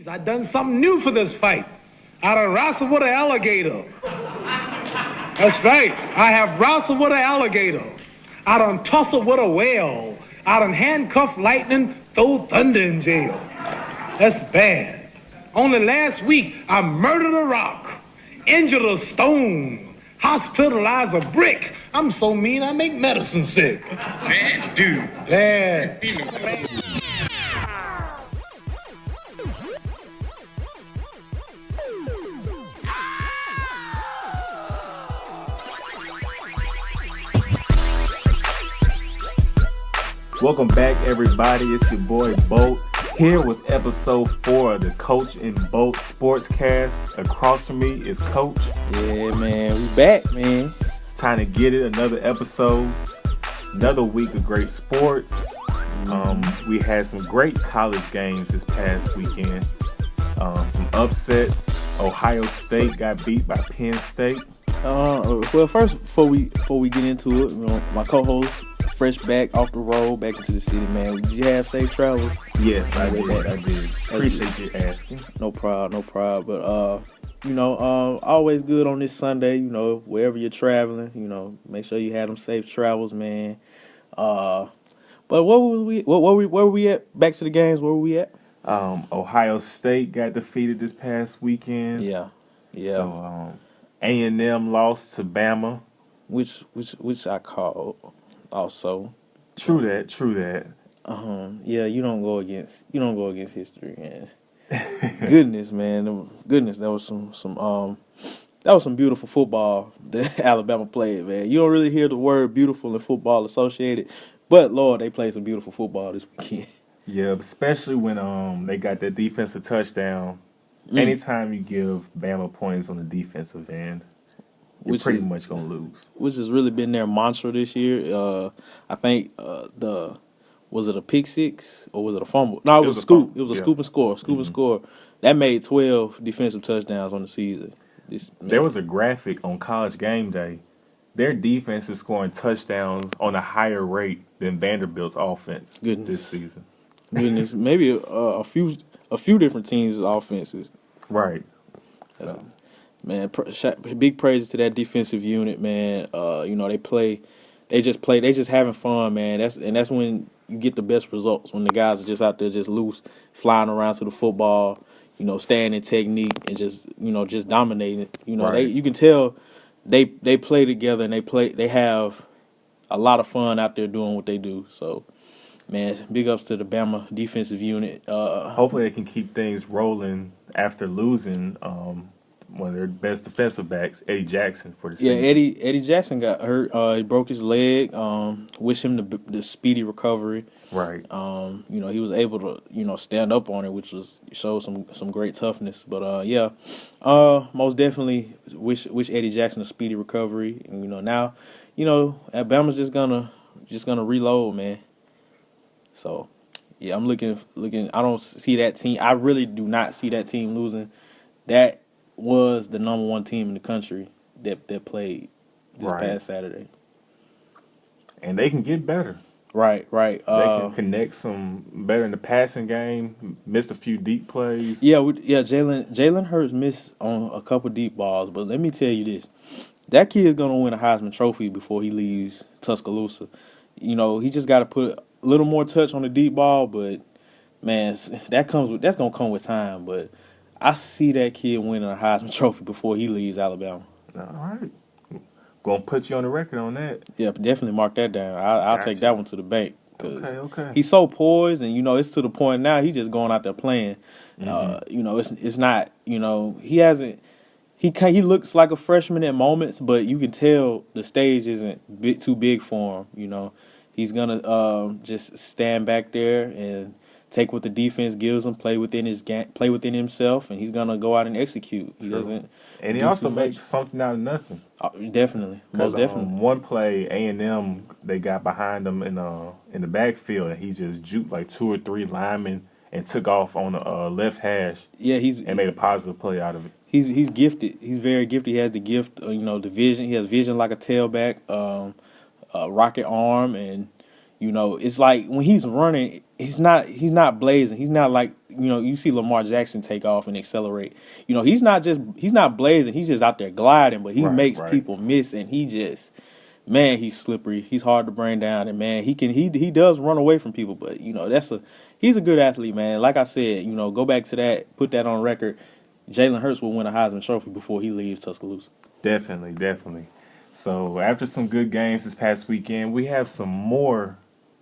I done something new for this fight. I done wrestled with an alligator. That's right. I have wrestled with an alligator. I done tussled with a whale. I done handcuffed lightning, throw thunder in jail. That's bad. Only last week, I murdered a rock, injured a stone, hospitalized a brick. I'm so mean, I make medicine sick. Bad dude. Bad. Welcome back, everybody. It's your boy Bolt here with episode 4 of the Coach and Bolt SportsCast. Across from me is Coach. Yeah, man, we back, man. It's time to get it. Another episode, another week of great sports. We had some great college games this past weekend. Some upsets. Ohio State got beat by Penn State. Well, first, before we get into it, my co-host, fresh back off the road, back into the city, man. Did you have safe travels? Yes, I did. Appreciate you asking. No problem. But always good on this Sunday. Wherever you're traveling, make sure you have them safe travels, man. But where were we at? Back to the games. Where were we at? Ohio State got defeated this past weekend. Yeah. So A&M lost to Bama, which I called. Also, true that. Yeah, you don't go against history, man. Goodness, man, that was some beautiful football that Alabama played, man. You don't really hear the word beautiful in football associated, but Lord, they played some beautiful football this weekend. Yeah, especially when they got that defensive touchdown. Anytime you give Bama points on the defensive end, you're pretty much going to lose. Which has really been their mantra this year. I think was it a pick six or was it a fumble? No, it was a scoop. It was a scoop and score. And score. That made 12 defensive touchdowns on the season. There was a graphic on College Game Day. Their defense is scoring touchdowns on a higher rate than Vanderbilt's offense this season. Goodness, maybe a few different teams' offenses. Right. Man, big praises to that defensive unit, man. They just having fun, man. That's when you get the best results, when the guys are just out there just loose, flying around to the football, staying in technique and just dominating. Right. You can tell they play together and they have a lot of fun out there doing what they do. So, man, big ups to the Bama defensive unit. Hopefully they can keep things rolling after losing one of their best defensive backs, Eddie Jackson, for the season. Yeah, Eddie Jackson got hurt. He broke his leg. Wish him the speedy recovery. Right. He was able to stand up on it, which showed some great toughness. But most definitely wish Eddie Jackson a speedy recovery. And now, Alabama's just gonna reload, man. So yeah, I'm looking. I don't see that team. I really do not see that team losing. That was the number one team in the country that played this past Saturday. And they can get better. Right. They can connect some better in the passing game, missed a few deep plays. Yeah, Jalen Hurts missed on a couple deep balls, but let me tell you this. That kid is going to win a Heisman Trophy before he leaves Tuscaloosa. He just got to put a little more touch on the deep ball, but, man, that's going to come with time, but I see that kid winning a Heisman Trophy before he leaves Alabama. All right. Going to put you on the record on that. Yeah, definitely mark that down. I'll take that one to the bank. Okay. He's so poised, and, it's to the point now he's just going out there playing. Mm-hmm. It's not, he hasn't – he looks like a freshman at moments, but you can tell the stage isn't too big for him, He's going to just stand back there and – take what the defense gives him, play within himself, and he's gonna go out and execute. He doesn't, and he also makes something out of nothing. Definitely, most definitely. One play, A&M, they got behind him in the backfield, and he just juked like 2 or 3 linemen and took off on the left hash. Yeah, and made a positive play out of it. He's gifted. He's very gifted. He has the gift, the vision. He has vision like a tailback, rocket arm, and It's like when he's running, he's not blazing. He's not like, you see Lamar Jackson take off and accelerate. He's not blazing. He's just out there gliding, but he Right, makes right. people miss, and man, he's slippery. He's hard to bring down, and man, he does run away from people. But he's a good athlete, man. Like I said, go back to that, put that on record. Jalen Hurts will win a Heisman Trophy before he leaves Tuscaloosa. Definitely, definitely. So after some good games this past weekend, we have some more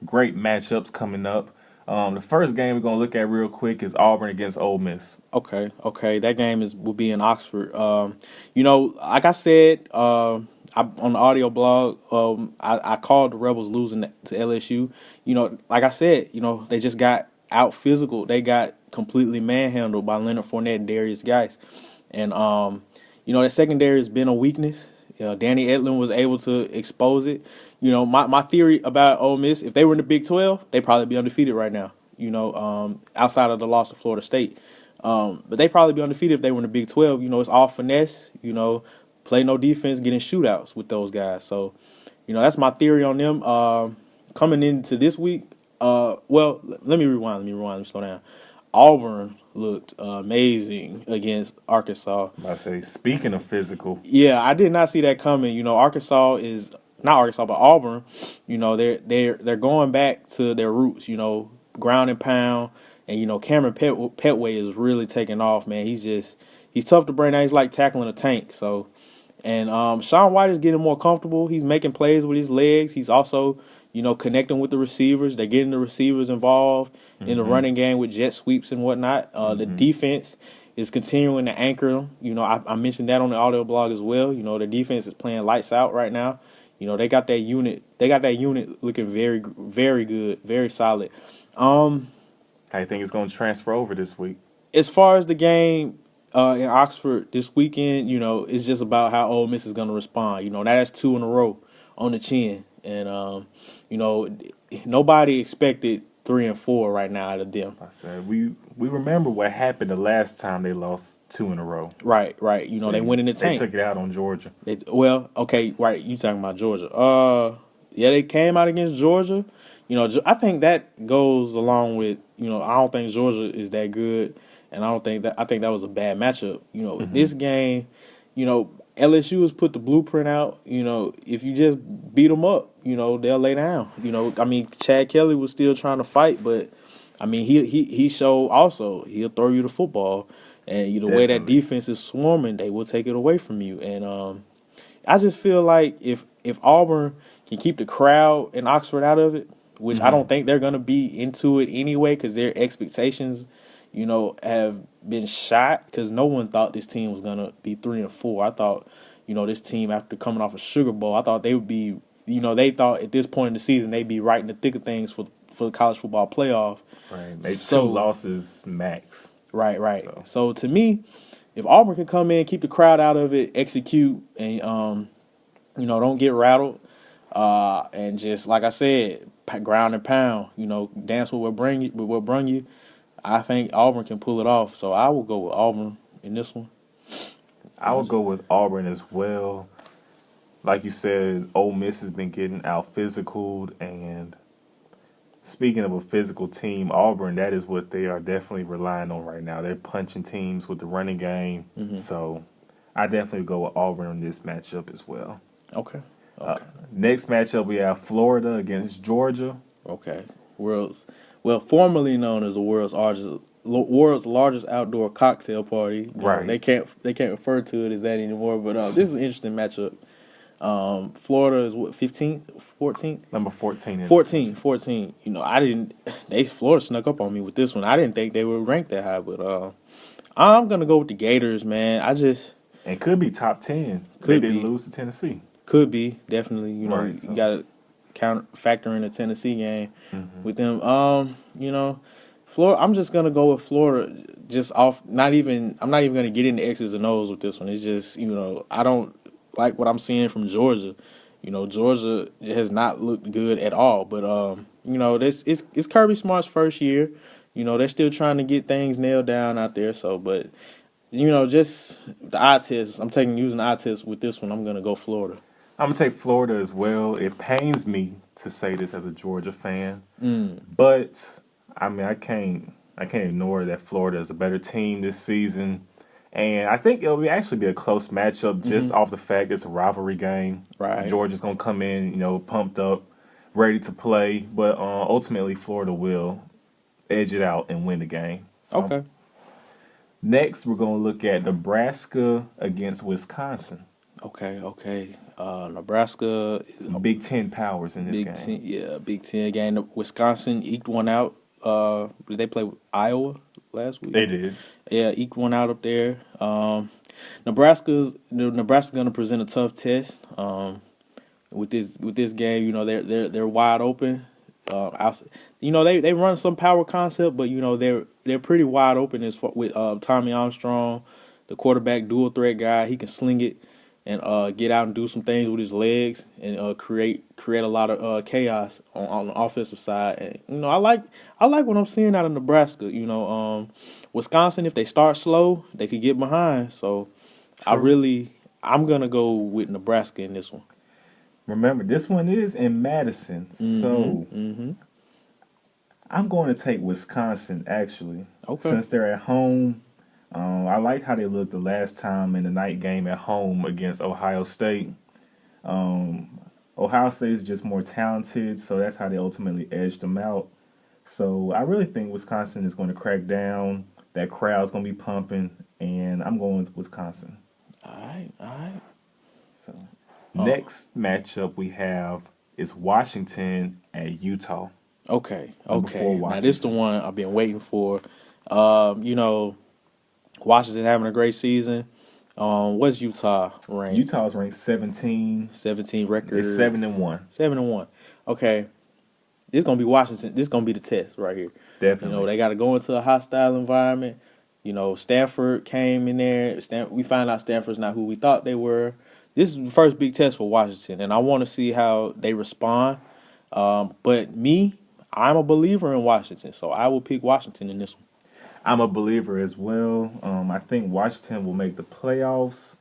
great matchups coming up. The first game we're gonna look at real quick is Auburn against Ole Miss. Okay. That game will be in Oxford. Like I said, on the audio blog, I called the Rebels losing to LSU. Like I said, they just got out physical. They got completely manhandled by Leonard Fournette and Darius Geis, and that secondary has been a weakness. Danny Edlin was able to expose it. My theory about Ole Miss, if they were in the Big 12, they'd probably be undefeated right now. Outside of the loss to Florida State. But they'd probably be undefeated if they were in the Big 12. It's all finesse, play no defense, get in shootouts with those guys. So, that's my theory on them. Coming into this week, well, let me rewind, let me slow down. Auburn looked amazing against Arkansas. I say, speaking of physical, yeah, I did not see that coming. Arkansas is not Arkansas, but Auburn. They're going back to their roots. Ground and pound, and Cameron Petway is really taking off. Man, he's tough to bring down. He's like tackling a tank. So, and Sean White is getting more comfortable. He's making plays with his legs. He's also connecting with the receivers. They're getting the receivers involved in the running game with jet sweeps and whatnot. The defense is continuing to anchor them. I mentioned that on the audio blog as well. The defense is playing lights out right now. They got that unit. They got that unit looking very, very good, very solid. how do you think it's going to transfer over this week? As far as the game in Oxford this weekend, it's just about how Ole Miss is going to respond. Now that's 2 in a row on the chin. And, nobody expected 3 and 4 right now out of them. I said, we remember what happened the last time they lost 2 in a row. Right. They went in the tank. They took it out on Georgia. Okay, right. You talking about Georgia. Yeah, they came out against Georgia. I think that goes along with, I don't think Georgia is that good. And I think that was a bad matchup. This game, LSU has put the blueprint out. If you just beat them up, they'll lay down. Chad Kelly was still trying to fight, but he showed also he'll throw you the football, and the way that defense is swarming, they will take it away from you. And I just feel like if Auburn can keep the crowd in Oxford out of it, which I don't think they're gonna be into it anyway, because their expectations, have been shot, because no one thought this team was gonna be 3 and 4. I thought, this team after coming off a Sugar Bowl, I thought they would be, they thought at this point in the season they'd be right in the thick of things for the college football playoff. Right, they 2 losses max. Right. So to me, if Auburn can come in, keep the crowd out of it, execute, and don't get rattled, and just like I said, ground and pound, dance with what brung you. I think Auburn can pull it off, so I will go with Auburn in this one. I would go with Auburn as well. Like you said, Ole Miss has been getting out physicaled, and speaking of a physical team, Auburn, that is what they are definitely relying on right now. They're punching teams with the running game, so I definitely go with Auburn in this matchup as well. Okay. Next matchup, we have Florida against Georgia. Okay. Formerly known as the world's largest outdoor cocktail party. Right. They can't refer to it as that anymore. But this is an interesting matchup. Florida is what, 15th, 14th? Number 14. 14. Florida snuck up on me with this one. I didn't think they would rank that high, but I'm gonna go with the Gators, man. And could be top 10. They didn't lose to Tennessee. Could be, definitely. You got to factor in the Tennessee game with them. Florida. I'm just gonna go with Florida. Just off. I'm not even gonna get into X's and O's with this one. It's just I don't like what I'm seeing from Georgia. Georgia has not looked good at all. But it's Kirby Smart's first year. They're still trying to get things nailed down out there. So, but just the eye test. I'm using the eye test with this one. I'm gonna go Florida. I'm gonna take Florida as well. It pains me to say this as a Georgia fan, but I mean I can't ignore that Florida is a better team this season, and I think it'll actually be a close matchup just off the fact it's a rivalry game. Right. Georgia's gonna come in, pumped up, ready to play, but ultimately Florida will edge it out and win the game. So, Okay. next, we're gonna look at Nebraska against Wisconsin. Okay. Nebraska is Some Big Ten powers in this Big game. Ten, yeah, Big Ten game. Wisconsin eked one out. Did they play with Iowa last week? They did. Yeah, eked one out up there. Nebraska's gonna present a tough test. With this game, they're wide open. They run some power concept, but they're pretty wide open as far with Tommy Armstrong, the quarterback dual threat guy. He can sling it and get out and do some things with his legs and create a lot of chaos on the offensive side. And I like what I'm seeing out of Nebraska. Wisconsin, if they start slow, they could get behind. So Sure. I'm gonna go with Nebraska in this one. Remember, this one is in Madison, so I'm going to take Wisconsin, actually. Okay. Since they're at home, I like how they looked the last time in the night game at home against Ohio State. Ohio State is just more talented, so that's how they ultimately edged them out. So I really think Wisconsin is going to crack down. That crowd's going to be pumping, and I'm going with Wisconsin. All right. So next matchup we have is Washington at Utah. Okay. Number 4, Now this is the one I've been waiting for. Washington having a great season. What's Utah ranked? Utah's ranked 17. 17 record. It's 7-1. 7-1. Okay. This is gonna be Washington. This is gonna be the test right here. Definitely. They got to go into a hostile environment. Stanford came in there. We find out Stanford's not who we thought they were. This is the first big test for Washington, and I want to see how they respond. But I'm a believer in Washington, so I will pick Washington in this one. I'm a believer as well. I think Washington will make the playoffs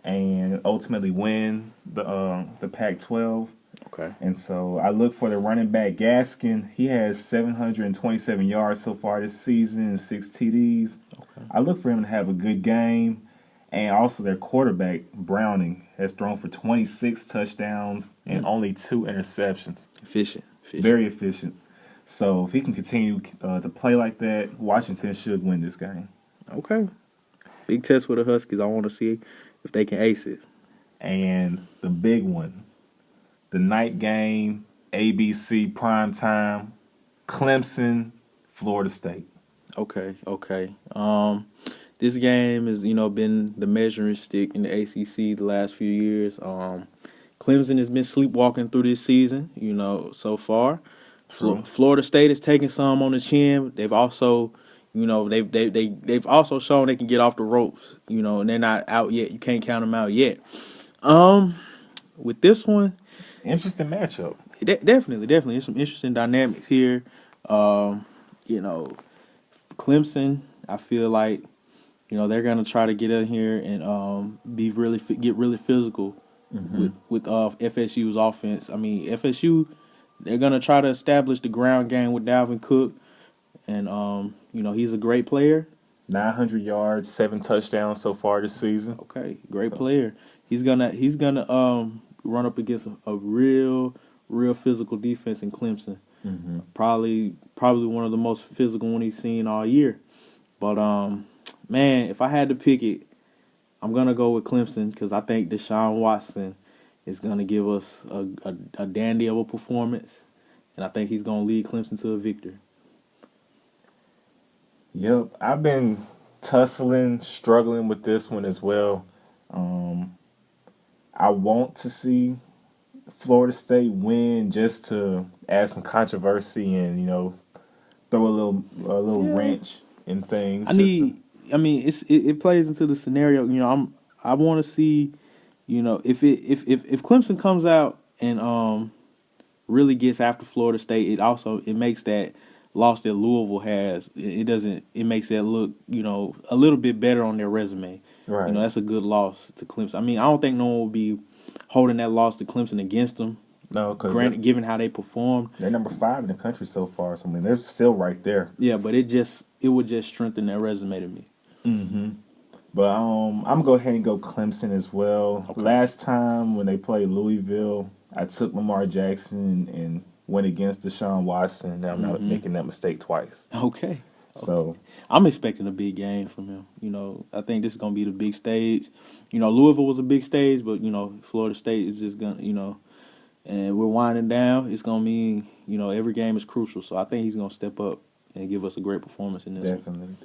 and ultimately win the Pac-12. Okay. And so I look for the running back Gaskin. He has 727 yards so far this season and 6 TDs. Okay. I look for him to have a good game. And also their quarterback, Browning, has thrown for 26 touchdowns and only 2 interceptions. Efficient. Very efficient. So if he can continue to play like that, Washington should win this game. Okay. Big test for the Huskies. I want to see if they can ace it. And the big one, the night game, ABC primetime, Clemson, Florida State. Okay. This game has, been the measuring stick in the ACC the last few years. Clemson has been sleepwalking through this season, so far. Florida State is taking some on the chin. They've also, they've also shown they can get off the ropes, and they're not out yet. You can't count them out yet. With this one, Interesting matchup. Definitely. There's some interesting dynamics here. Clemson, I feel like, they're gonna try to get in here and get really physical with FSU's offense. I mean, FSU, they're gonna try to establish the ground game with Dalvin Cook, and he's a great player. 900 yards, 7 touchdowns so far this season. Okay, great player. He's gonna run up against a real physical defense in Clemson. Probably one of the most physical one he's seen all year. But man, if I had to pick it, I'm gonna go with Clemson because I think Deshaun Watson is gonna give us a dandy of a performance, and I think he's gonna lead Clemson to a victory. Yep, I've been struggling with this one as well. I want to see Florida State win just to add some controversy and throw a little wrench in things. It plays into the scenario. I want to see, if Clemson comes out and really gets after Florida State, it makes that loss that Louisville has. It makes that look a little bit better on their resume. Right. That's a good loss to Clemson. I don't think no one will be holding that loss to Clemson against them. No, because given how they performed, they're number 5 in the country so far. So I mean, they're still right there. Yeah, but it would just strengthen their resume to me. Mm-hmm. But I'm gonna go ahead and go Clemson as well. Okay. Last time when they played Louisville, I took Lamar Jackson and went against Deshaun Watson. Now I'm not making that mistake twice. Okay. So I'm expecting a big game from him. You know, I think this is gonna be the big stage. You know, Louisville was a big stage, but you know, Florida State is just gonna, you know, and we're winding down. It's gonna mean, you know, every game is crucial. So I think he's gonna step up and give us a great performance in this. Definitely.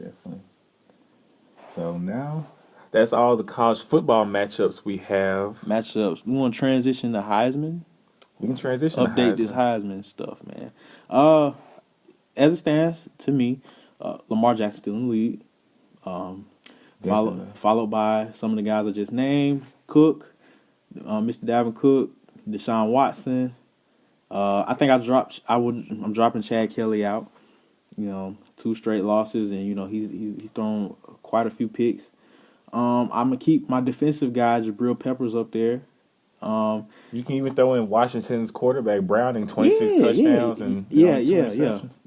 So now that's all the college football matchups we have. We want to transition to Heisman. We can transition. Update this Heisman stuff, man. As it stands, to me, Lamar Jackson still in the lead. Followed by some of the guys I just named: Cook, Mr. Dalvin Cook, Deshaun Watson. I think I'm dropping Chad Kelly out. You know, 2 straight losses, and you know he's thrown quite a few picks. I'm gonna keep my defensive guy Jabril Peppers up there. You can even throw in Washington's quarterback Browning, 26 touchdowns and yeah.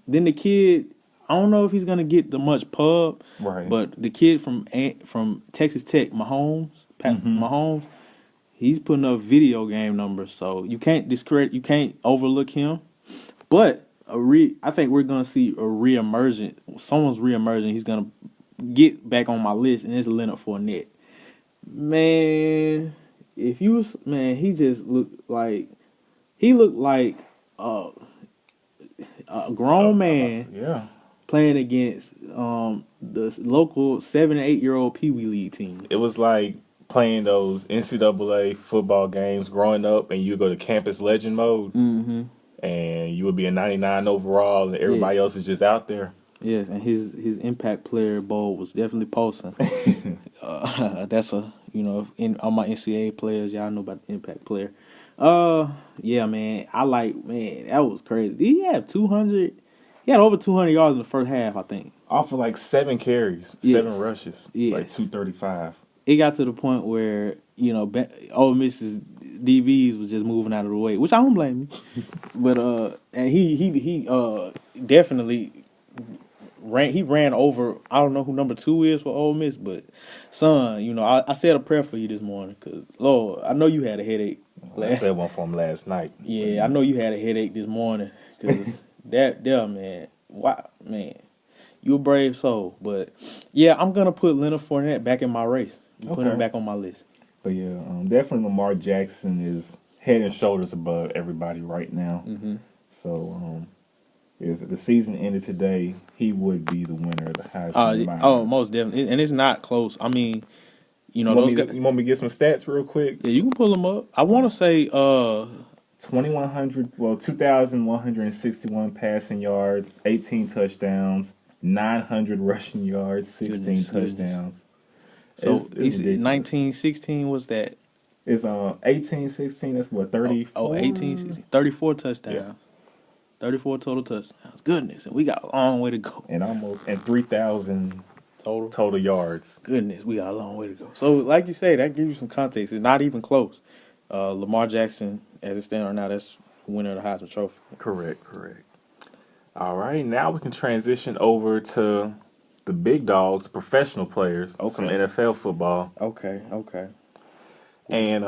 Then the kid, I don't know if he's gonna get the much pub, right? But the kid from Texas Tech, Mahomes, he's putting up video game numbers, so you can't overlook him. But I think we're gonna see a reemergent. Someone's reemerging. He's gonna get back on my list, and it's Leonard Fournette. Man, he just looked like a grown man playing against the local 7 and 8-year-old Pee Wee League team. It was like playing those NCAA football games growing up, and you go to campus legend mode, and you would be a 99 overall, and everybody else is just out there. Yes, and his Impact Player Bowl was definitely pulsing. That's on my NCAA players, y'all know about the Impact Player. Yeah, man, that was crazy. Did he have 200? He had over 200 yards in the first half, I think. Off of like 7 carries, 7 rushes, like 235. It got to the point where, you know, Ole Miss's DBs was just moving out of the way, which I don't blame him. But and he definitely ran over. I don't know who number 2 is for Ole Miss, but son, you know, I said a prayer for you this morning because Lord, I know you had a headache. I said one for him last night. Yeah, I know you had a headache this morning because man, wow, man, you a brave soul. But yeah, I'm gonna put Leonard Fournette back in my race. Put him back on my list. But yeah, definitely Lamar Jackson is head and shoulders above everybody right now. So if the season ended today, he would be the winner of the Heisman. Most definitely, and it's not close. I mean, you know, you want me to get some stats real quick? Yeah, you can pull them up. I want to say 2,161 passing yards, 18 touchdowns, 900 rushing yards, 16 touchdowns. So it's 1916 was that? It's 18-16. That's what 34. 18-16, 34 touchdowns. Yeah. 34 total touchdowns. Goodness, and we got a long way to go. And 3,000 total yards. Goodness, we got a long way to go. So, like you say, that gives you some context. It's not even close. Lamar Jackson, as it stands right now, that's winner of the Heisman Trophy. Correct. All right, now we can transition over to the big dogs, professional players, some NFL football. Okay. And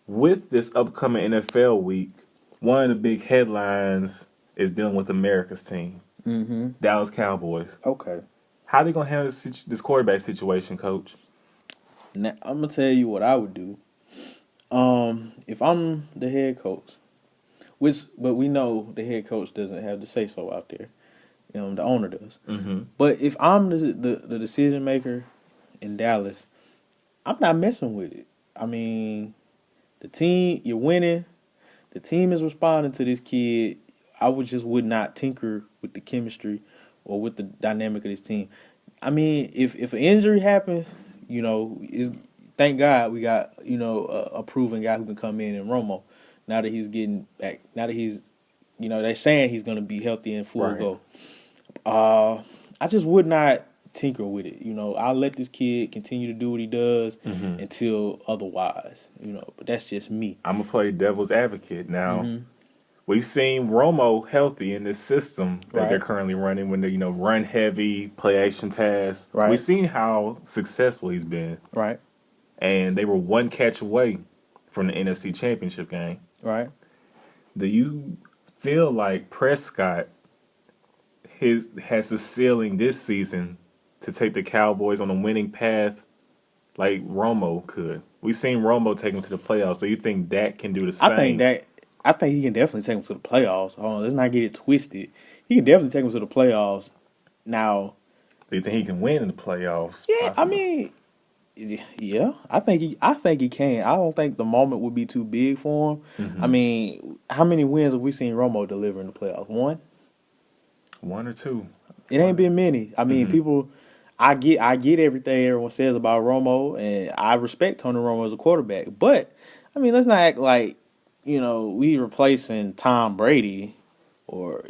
with this upcoming NFL week, one of the big headlines is dealing with America's team, Dallas Cowboys. Okay. How are they going to handle this quarterback situation, Coach? Now, I'm going to tell you what I would do. If I'm the head coach, but we know the head coach doesn't have the say-so out there. The owner does. But if I'm the decision maker in Dallas, I'm not messing with it. I mean, the team, you're winning. The team is responding to this kid. I would not tinker with the chemistry or with the dynamic of this team. I mean, if an injury happens, you know, thank God we got, you know, a proven guy who can come in Romo. Now that he's getting back, they're saying he's going to be healthy and full go. I just would not tinker with it. I'll let this kid continue to do what he does until otherwise. But that's just me. I'm gonna play devil's advocate now. Mm-hmm. We've seen Romo healthy in this system that they're Right. currently running when they run heavy, play action pass. Right. We've seen how successful he's been, Right. and they were one catch away from the NFC Championship game. Right. Do you feel like Prescott has a ceiling this season to take the Cowboys on a winning path like Romo could? We've seen Romo take them to the playoffs. Do you think Dak can do the same? I think he can definitely take them to the playoffs. Hold on, let's not get it twisted. He can definitely take them to the playoffs. Now, Do you think he can win in the playoffs? yeah, possibly? yeah, I think he can. I don't think the moment would be too big for him. Mm-hmm. I mean, how many wins have we seen Romo deliver in the playoffs? One? One or two. It ain't been many. I mean, people. I get everything everyone says about Romo, and I respect Tony Romo as a quarterback. But I mean, let's not act like we replacing Tom Brady, or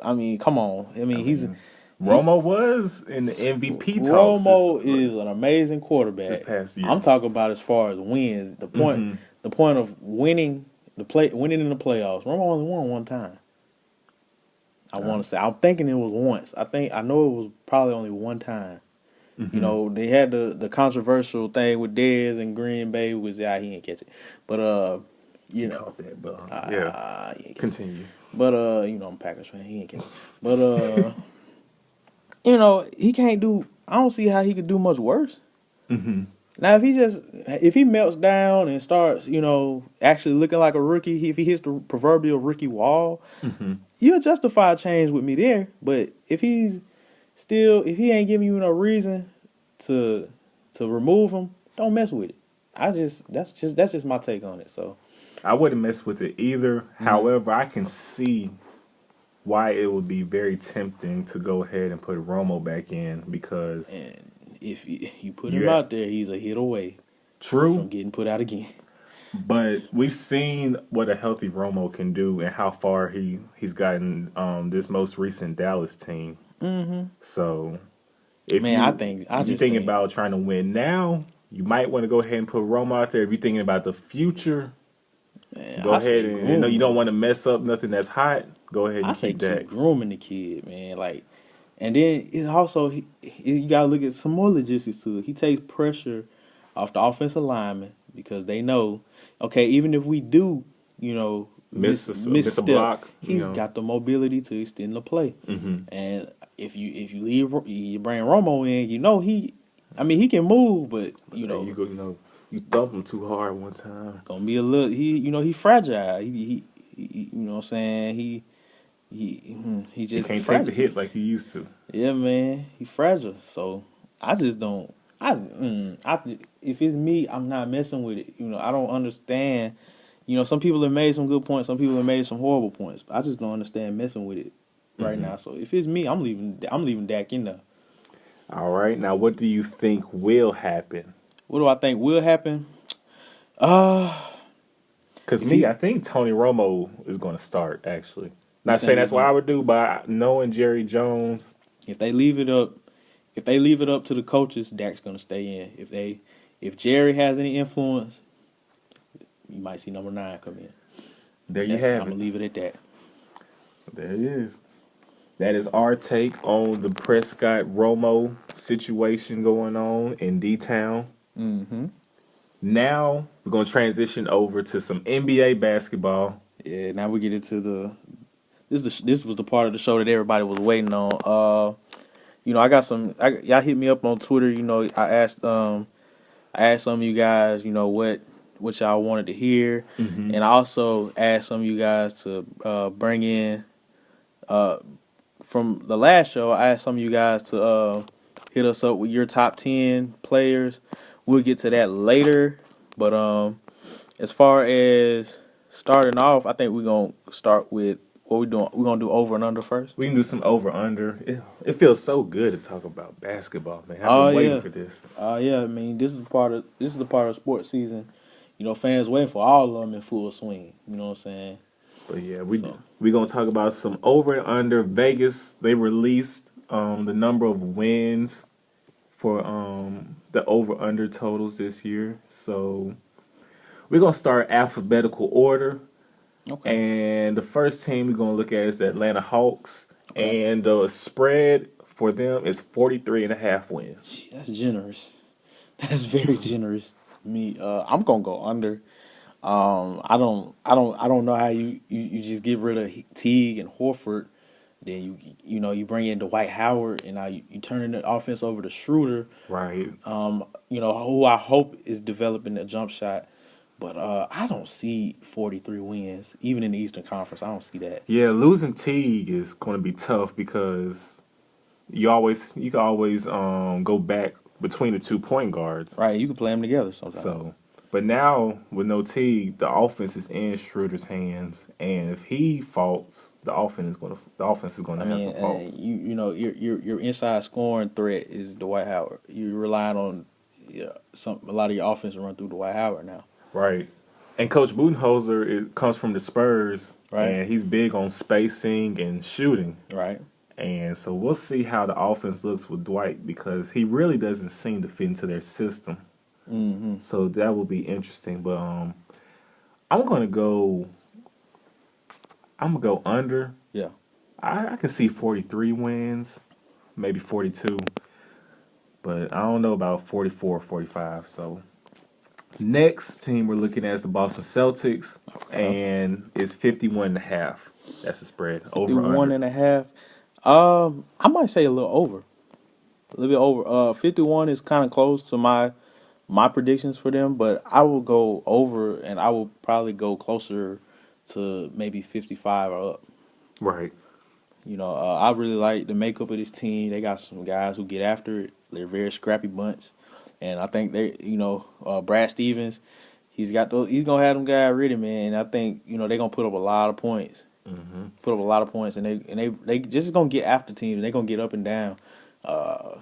I mean, come on. I mean, Romo was in the MVP talks. Romo is an amazing quarterback. This past year. I'm talking about as far as wins. The point of winning winning in the playoffs. Romo only won one time. I want to say. I'm thinking it was once. I know it was probably only one time. They had the controversial thing with Dez and Green Bay was he ain't catch it, but Caught that, but yeah. he ain't catch it. Continue. But I'm a Packers fan. He ain't catch it. But he can't do. I don't see how he could do much worse. Now, if he melts down and starts, actually looking like a rookie, if he hits the proverbial rookie wall, you'll justify a change with me there. But if he ain't giving you no reason to remove him, don't mess with it. That's just my take on it. So I wouldn't mess with it either. However, I can see why it would be very tempting to go ahead and put Romo back in because if you put him out there, he's a hit away from getting put out again. But we've seen what a healthy Romo can do and how far he's gotten this most recent Dallas team. So, if you're thinking about trying to win now, you might want to go ahead and put Romo out there. If you're thinking about the future, go ahead and you don't want to mess up nothing that's hot. Go ahead and keep that. Keep grooming the kid, man. And then it also you gotta look at some more logistics to it. He takes pressure off the offensive lineman because they know, okay, even if we do, miss a block, he's got the mobility to extend the play. And if you bring Romo in, he can move, but you thump him too hard one time. Gonna be a little he fragile. He you know what I'm saying? He just can't take the hits like he used to. Yeah, man, he fragile. So I just don't. If it's me, I'm not messing with it. I don't understand. Some people have made some good points. Some people have made some horrible points. I just don't understand messing with it right now. So if it's me, I'm leaving Dak in there. All right. Now, what do you think will happen? What do I think will happen? Because I think Tony Romo is going to start, actually. Not saying that's what I would do, but knowing Jerry Jones. If they leave it up to the coaches, Dak's going to stay in. If Jerry has any influence, you might see number 9 come in. There you have it. I'm going to leave it at that. There it is. That is our take on the Prescott-Romo situation going on in D-Town. Now, we're going to transition over to some NBA basketball. Yeah, now we get into this was the part of the show that everybody was waiting on. I got y'all hit me up on Twitter. I asked some of you guys, what y'all wanted to hear, and I also asked some of you guys to bring in from the last show. I asked some of you guys to hit us up with your top 10 players. We'll get to that later, but as far as starting off, I think we're gonna start with. What we doing? We're gonna do over and under first. We can do some over under. It feels so good to talk about basketball, man. I've been waiting for this. Yeah. I mean, this is the part of sports season. Fans waiting for all of them in full swing. You know what I'm saying? But yeah, we're gonna talk about some over and under. Vegas, they released the number of wins for the over/under totals this year. So we're gonna start alphabetical order. Okay. And the first team we're gonna look at is the Atlanta Hawks, Okay. and the spread for them is 43.5 wins. Gee, that's generous. That's very generous. Me, I'm gonna go under. I don't know how you just get rid of Teague and Horford, then you bring in Dwight Howard, and now you turn the offense over to Schroeder. Right. Who I hope is developing a jump shot, but I don't see 43 wins even in the Eastern Conference. I don't see that. Yeah, losing Teague is going to be tough because you can always go back between the 2 point guards. Right, you can play them together sometimes. So, but now with no Teague, the offense is in Schroeder's hands, and if he faults, the offense is going to have some faults. Your inside scoring threat is Dwight Howard. You're relying on a lot of your offense to run through Dwight Howard now. Right. And Coach Budenholzer comes from the Spurs, right, and he's big on spacing and shooting. Right. And so we'll see how the offense looks with Dwight because he really doesn't seem to fit into their system. Mm-hmm. So that will be interesting. But I'm gonna go under. Yeah. I can see 43 wins, maybe 42. But I don't know about 44 or 45. So next team we're looking at is the Boston Celtics, and it's 51.5. That's the spread. Over 51.5. I might say a little over. A little bit over. 51 is kind of close to my predictions for them, but I will go over, and I will probably go closer to maybe 55 or up. Right. I really like the makeup of this team. They got some guys who get after it. They're a very scrappy bunch, and I think Brad Stevens, he's gonna have them guys ready, man. And I think they're gonna put up a lot of points. Mm-hmm. Put up a lot of points, and they just gonna get after teams. And they're gonna get up and down.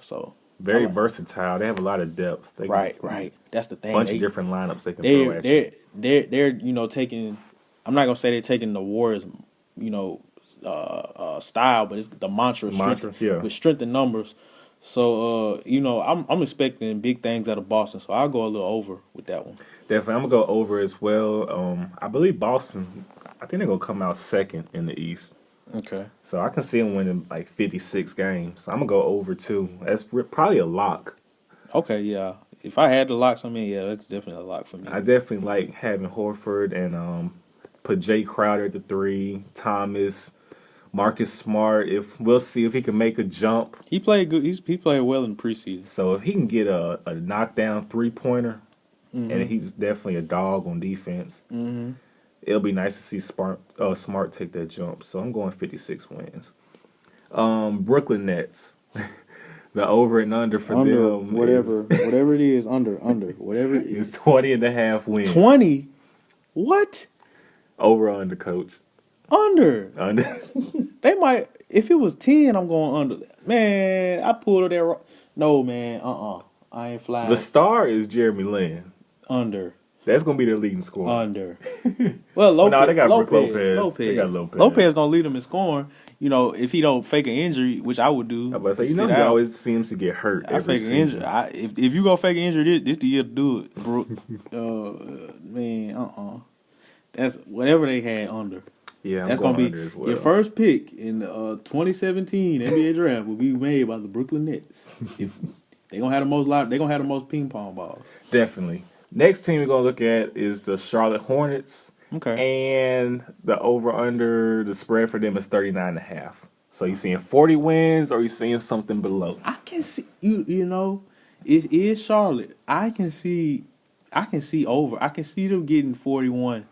So very versatile. They have a lot of depth. Right. That's the thing. Bunch of different lineups they can throw at you. They're taking. I'm not gonna say they're taking the Warriors, style, but it's the mantra. With strength in numbers. So I'm expecting big things out of Boston. So I'll go a little over with that one. Definitely, I'm gonna go over as well. I believe Boston. I think they're gonna come out second in the East. Okay. So I can see them winning like 56 games. So I'm gonna go over too. That's probably a lock. Okay, yeah. If I had to lock something, yeah, that's definitely a lock for me. I definitely like having Horford and put Jay Crowder at the 3, Thomas, Marcus Smart. We'll see if he can make a jump. He played good. He played well in the preseason. So if he can get a knockdown 3-pointer, mm-hmm. and he's definitely a dog on defense. Mm-hmm. It'll be nice to see Smart take that jump. So I'm going 56 wins. Brooklyn Nets. The over and under for them. Whatever it is, under. Whatever it is. It's 20.5 wins. 20? What? Over under, coach. Under. They might. If it was 10, I'm going under. Man, I pulled it there. No, man. I ain't flying. The star is Jeremy Lin. Under. That's gonna be their leading scorer. Under. Well, Lopez. They got Brook Lopez. They got Lopez. Lopez gonna lead them in scoring. If he don't fake an injury, which I would do. I was about to say, he always seems to get hurt every season. If you go fake an injury, this the year to do it, bro. Man, That's whatever they had under. Yeah, that's gonna be under as well. Your first pick in the 2017 NBA draft will be made by the Brooklyn Nets. They're gonna have the most ping pong balls. Definitely. Next team we're gonna look at is the Charlotte Hornets. Okay. And the over/under, the spread for them is 39.5. So you seeing 40 wins, or you seeing something below? I can see it is Charlotte. I can see over. I can see them getting 41.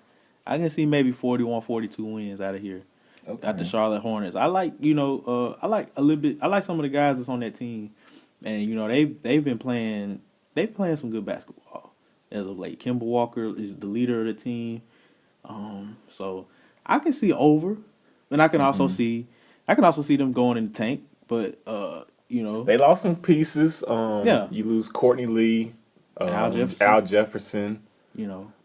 I can see maybe 41, 42 wins out of here. Okay. At the Charlotte Hornets. I like I like a little bit. I like some of the guys that's on that team, and they've been playing. They playing some good basketball as of late. Kemba Walker is the leader of the team. So I can see over, and I can also see them going in the tank. But they lost some pieces. You lose Courtney Lee, Al Jefferson.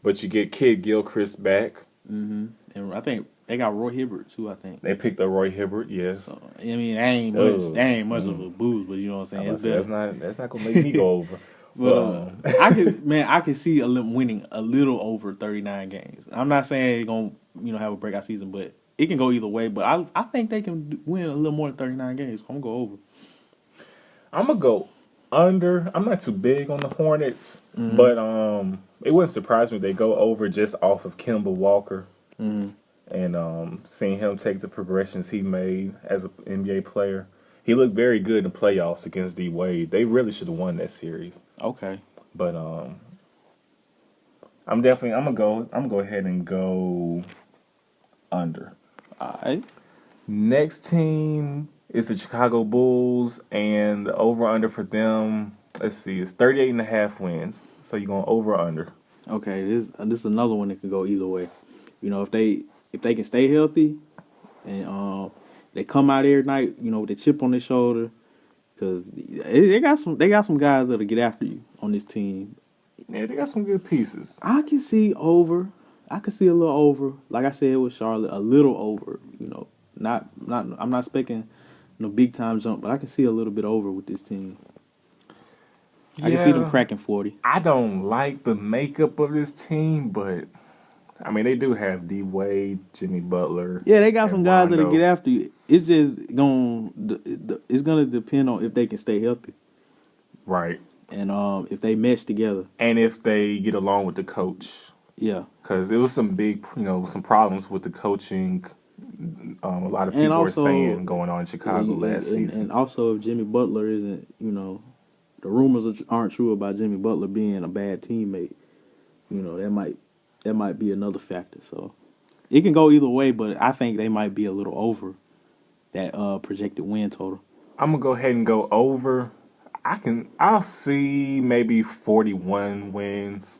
But you get Kid Gilchrist back. Mm-hmm. And I think They got Roy Hibbert too, I think. They picked up Roy Hibbert, yes. So, I mean, that ain't much of a boost, but you know what I'm saying. It's better. That's not gonna make me go over. But I can see winning a little over 39 games. I'm not saying they're gonna have a breakout season, but it can go either way. But I think they can win a little more than 39 games. I'm gonna go over. I'm gonna go under. I'm not too big on the Hornets, but it wouldn't surprise me if they go over just off of Kemba Walker and seeing him take the progressions he made as an NBA player. He looked very good in the playoffs against D Wade. They really should have won that series. Okay, but I'm gonna go ahead and go under. All right. Next team is the Chicago Bulls, and the over-under for them, let's see, it's 38.5 wins. So you're going over or under. Okay, this is another one that could go either way. If they can stay healthy and they come out every night, with the chip on their shoulder, because they got some guys that'll get after you on this team. Yeah, they got some good pieces. I can see over. I can see a little over. Like I said with Charlotte, a little over. Not. I'm not expecting no big time jump, but I can see a little bit over with this team. I can see them cracking 40. I don't like the makeup of this team, but I mean they do have D Wade, Jimmy Butler. Yeah, they got some guys Rondo. that'll get after you. It's just gonna depend on if they can stay healthy, right? And if they mesh together, and if they get along with the coach. Yeah, because it was some big, some problems with the coaching. A lot of people were saying going on in Chicago last season. And also, if Jimmy Butler isn't, the rumors aren't true about Jimmy Butler being a bad teammate. That might be another factor. So it can go either way, but I think they might be a little over that projected win total. I'm gonna go ahead and go over. I'll see maybe 41 wins.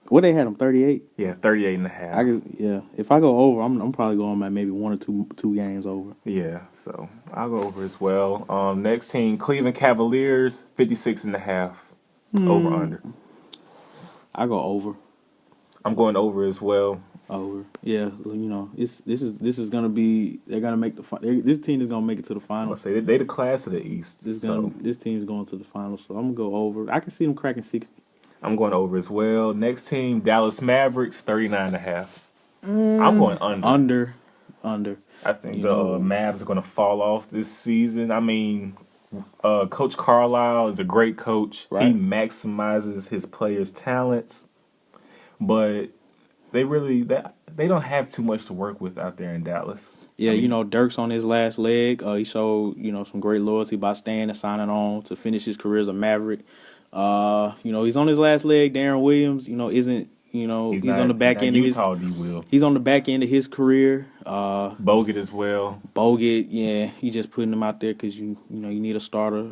What they had them 38? Yeah, 38.5. If I go over, I'm probably going by maybe one or two games over. Yeah, so I'll go over as well. Next team, Cleveland Cavaliers, 56.5. Over under. I go over. I'm going over as well. Over. Yeah, this is gonna be. They're gonna make this team is gonna make it to the finals. I'll say they the class of the East. This team is going to the finals, so I'm gonna go over. I can see them cracking 60. I'm going over as well. Next team, Dallas Mavericks, 39.5. I'm going under. Under. I think the Mavs are going to fall off this season. I mean, Coach Carlisle is a great coach. Right. He maximizes his players' talents, but they don't have too much to work with out there in Dallas. Yeah, Dirk's on his last leg. He showed some great loyalty by staying and signing on to finish his career as a Maverick. He's on his last leg. Darren Williams, isn't. He's on the back end of his. He's on the back end of his career. Bogut as well. Bogut, yeah, he just putting him out there because you need a starter.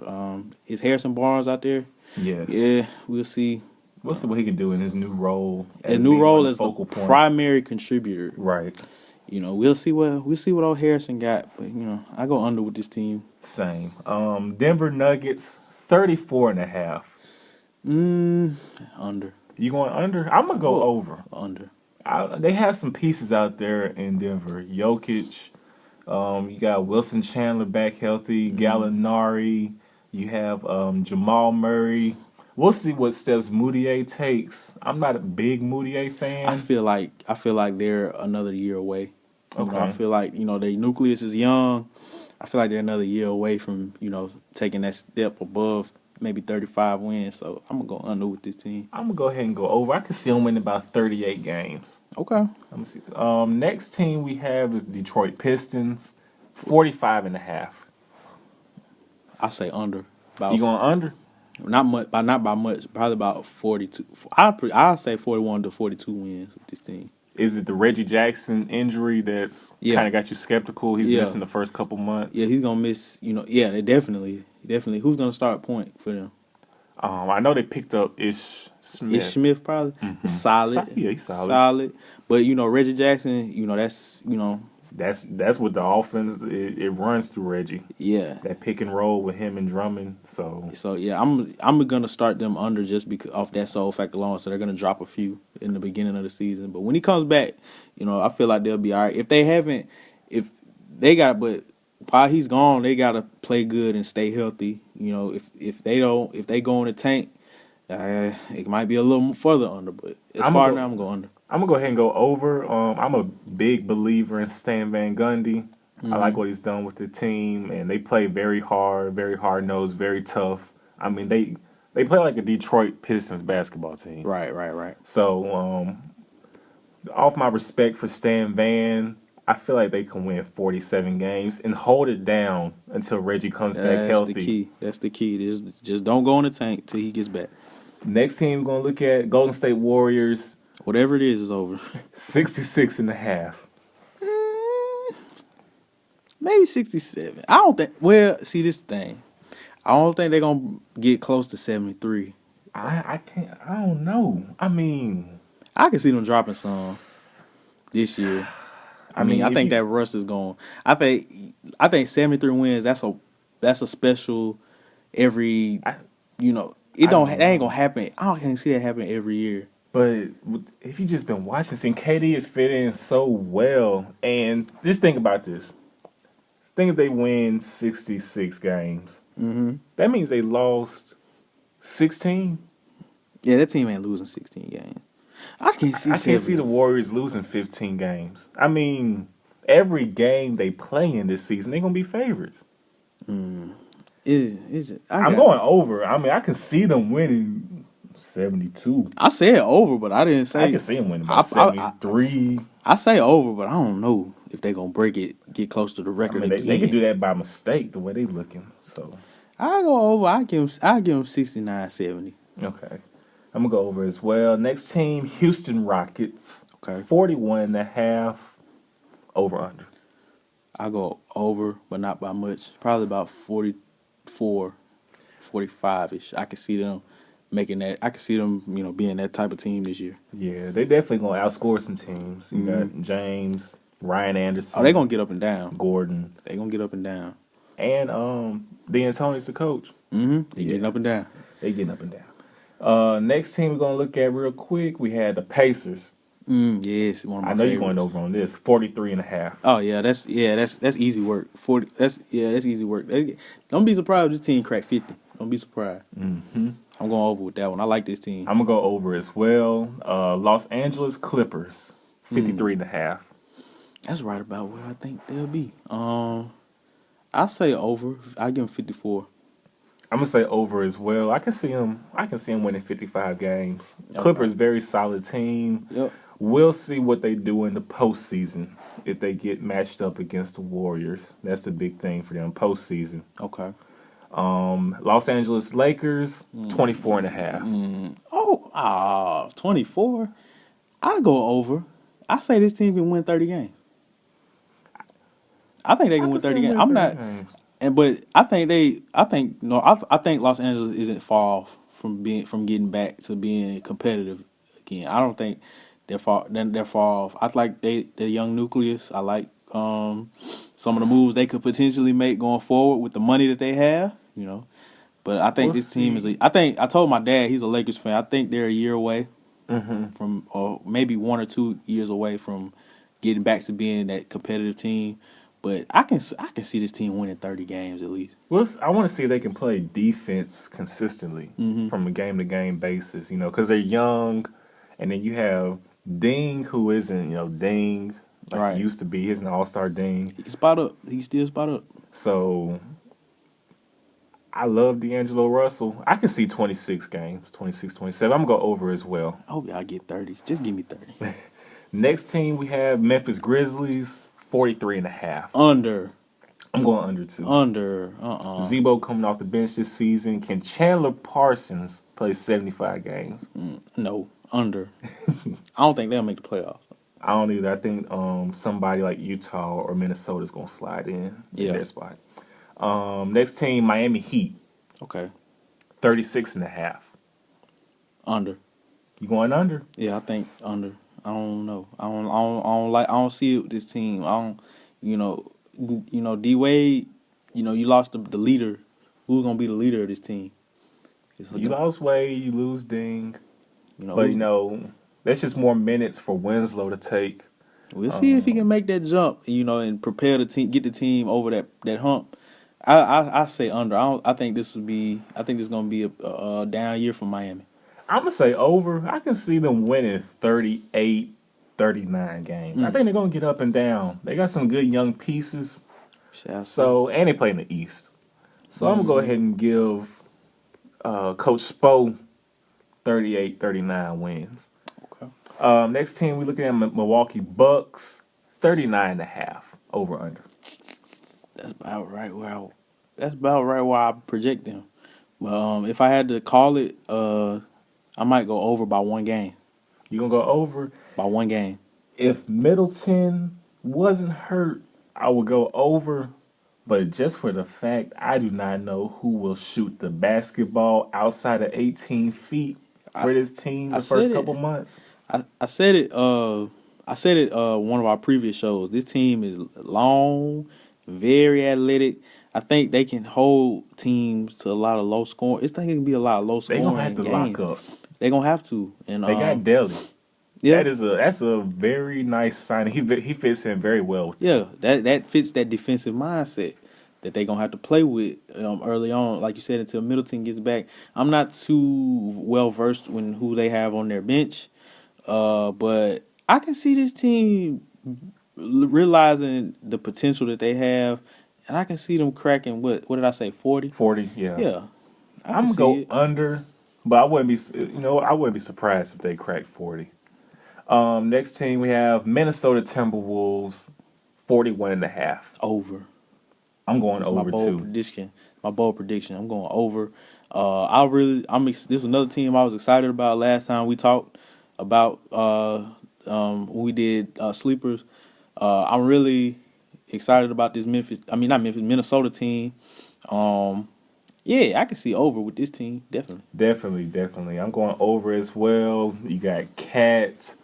Is Harrison Barnes out there? Yes. Yeah, we'll see. We'll see what he can do in his new role. His new role as the primary contributor. Right. We'll see what old Harrison got, but I go under with this team. Same. Denver Nuggets, 34.5. Under. You going under? I'm gonna go over. Under. They have some pieces out there in Denver. Jokic. You got Wilson Chandler back healthy. Gallinari. You have Jamal Murray. We'll see what steps Moutier takes. I'm not a big Moutier fan. I feel like they're another year away. Okay. I feel like their nucleus is young. I feel like they're another year away from taking that step above. Maybe 35 wins, so I'm going to go under with this team. I'm going to go ahead and go over. I can see them winning about 38 games. Okay. Let me see. Next team we have is Detroit Pistons, 45.5. I say under. You going under? Not by much. Probably about 42. I'll say 41 to 42 wins with this team. Is it the Reggie Jackson injury that's kind of got you skeptical? He's missing the first couple months. Yeah, he's going to miss, they definitely. Who's going to start point for them? I know they picked up Ish Smith. Ish Smith probably. Mm-hmm. Solid. Yeah, he's solid. Solid. But, Reggie Jackson, that's, That's what the offense it runs through Reggie. Yeah. That pick and roll with him and Drummond. So So yeah, I'm gonna start them under just because off that sole fact alone. So they're gonna drop a few in the beginning of the season, but when he comes back, I feel like they'll be all right. If they got, but while he's gone, they gotta play good and stay healthy. If they don't, if they go in the tank, it might be a little further under. But as far now, I'm going under. I'm gonna go ahead and go over. I'm a big believer in Stan Van Gundy. I like what he's done with the team, and they play very hard nosed, very tough. I mean, they play like a Detroit Pistons basketball team. Right. So, off my respect for Stan Van, I feel like they can win 47 games and hold it down until Reggie comes back healthy. That's the key. Just don't go in the tank till he gets back. Next team we're gonna look at Golden State Warriors. Whatever it is over. 66.5. Maybe 67. I don't think. Well, see this thing. I don't think they're gonna get close to 73. I can't. I don't know. I mean, I can see them dropping some this year. I think that rust is gone. I think 73 wins. That's a special. Every That ain't gonna happen. I can't see that happen every year. But if you just been watching, seeing KD is fitting in so well, and just think about this. Think if they win 66 games, that means they lost 16. Yeah, that team ain't losing 16 games. I can't see the Warriors losing 15 games. I mean, every game they play in this season, they're gonna be favorites. I'm going over. I mean, I can see them winning 72. I said over, but I didn't say. I can see them winning by 73. I say over, but I don't know if they're gonna break it, get close to the record again. They can do that by mistake the way they looking. So I go over. I give them 69, 70. Okay, I'm gonna go over as well. Next team, Houston Rockets. Okay, 41.5. Over under. I go over, but not by much. Probably about 44, 45-ish. I can see them making that. I can see them, being that type of team this year. Yeah, they definitely gonna outscore some teams. You got James, Ryan Anderson. Oh, they gonna get up and down. Gordon. They gonna get up and down. And D'Antoni's the coach. They getting up and down. They getting up and down. Next team we're gonna look at real quick. We had the Pacers. Yes, one of my I know favorites. you're going over on this. 43.5. Oh yeah, that's easy work. 40. That's easy work. Don't be surprised if this team crack 50. Don't be surprised. Mm-hmm. I'm going over with that one. I like this team. I'm gonna go over as well. Los Angeles Clippers, 53.5. That's right about where I think they'll be. I say over. I give them 54. I'm gonna say over as well. I can see them winning 55 games. Okay. Clippers, very solid team. Yep. We'll see what they do in the postseason if they get matched up against the Warriors. That's the big thing for them postseason. Okay. Los Angeles Lakers, 24.5. 24. I go over. I say this team can win 30 games. I think they can win 30 games. I'm not. But I think Los Angeles isn't far off from getting back to being competitive again. I don't think they're far off. I like their young nucleus. I like some of the moves they could potentially make going forward with the money that they have. But I think this team is. I told my dad, he's a Lakers fan. I think they're a year away from, or maybe 1 or 2 years away from getting back to being that competitive team. But I can see this team winning 30 games at least. Well, I want to see if they can play defense consistently from a game-to-game basis, because they're young. And then you have Ding, who isn't, Ding like he used to be. He's an all-star Ding. He can spot up. He can still spot up. So I love D'Angelo Russell. I can see 26 games, 26, 27. I'm going to go over as well. I hope y'all get 30. Just give me 30. Next team we have Memphis Grizzlies. 43.5. Under. I'm going under too. Under. Zebo coming off the bench this season. Can Chandler Parsons play 75 games? No. Under. I don't think they'll make the playoffs. I don't either. I think somebody like Utah or Minnesota is going to slide in their spot. Next team, Miami Heat. Okay. 36.5. Under. You going under? Yeah, I think under. I don't know. I don't see it with this team. D Wade, you lost the leader. Who's gonna be the leader of this team? You lost Wade, you lose Ding. But that's just more minutes for Winslow to take. We'll see if he can make that jump, and prepare the team, get the team over that hump. I say under. I think this gonna be a down year for Miami. I'm gonna say over. I can see them winning 38, 39 games. I think they're gonna get up and down. They got some good young pieces. And they play in the East. So I'm gonna go ahead and give Coach Spo 38, 39 wins. Okay. Next team we looking at Milwaukee Bucks, 39.5 over under. That's about right where I project them. If I had to call it, I might go over by one game. You gonna go over by one game? If Middleton wasn't hurt, I would go over. But just for the fact I do not know who will shoot the basketball outside of 18 feet for this team the first couple months. I said it. I said it. One of our previous shows. This team is long, very athletic. I think they can hold teams to a lot of low scoring. It's going to be a lot of low scoring. They're gonna have to games. lock up. They're gonna have to. And they got Delly. Yeah, that's a very nice signing. He fits in very well. That fits that defensive mindset that they're gonna have to play with early on, like you said, until Middleton gets back. I'm not too well versed in who they have on their bench, but I can see this team realizing the potential that they have, and I can see them cracking. What did I say? 40? 40, yeah. Yeah, I'm gonna go under, but I wouldn't be surprised if they cracked 40. Next team we have Minnesota Timberwolves, 41.5. Over. I'm going over too. My bold prediction. I'm going over. This is another team I was excited about last time we talked about when we did sleepers. I'm really excited about this Minnesota team. I can see over with this team, definitely. Definitely. I'm going over as well. You got Cat,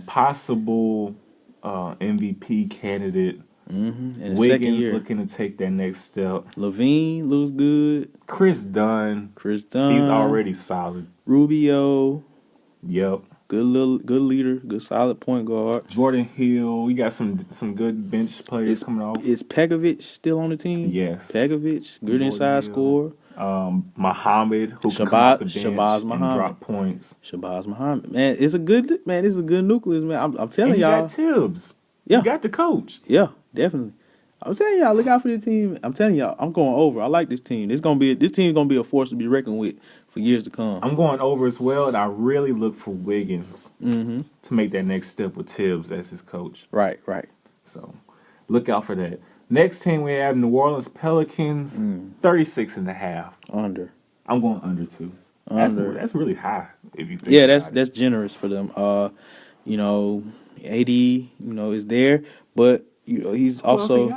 possible MVP candidate. Mm-hmm. Wiggins looking to take that next step. Levine looks good. Chris Dunn. He's already solid. Rubio. Yep. Good leader. Good solid point guard. Jordan Hill. We got some good bench players coming off. Is Pekovic still on the team? Yes. Pekovic, good inside scorer. Muhammad, who can come off the bench Shabazz and drop points. Shabazz Muhammad. Man, it's a good nucleus, man. I'm telling y'all. You got Tibbs. Yeah. You got the coach. Yeah, definitely. I'm telling y'all, look out for this team. I'm telling y'all, I'm going over. I like this team. This team's gonna be a force to be reckoned with for years to come. I'm going over as well, and I really look for Wiggins to make that next step with Tibbs as his coach. Right. So look out for that. Next team we have New Orleans Pelicans, 36.5. Under. I'm going under too. That's really high if you think. Yeah, that's generous for them. AD, is there, but he's also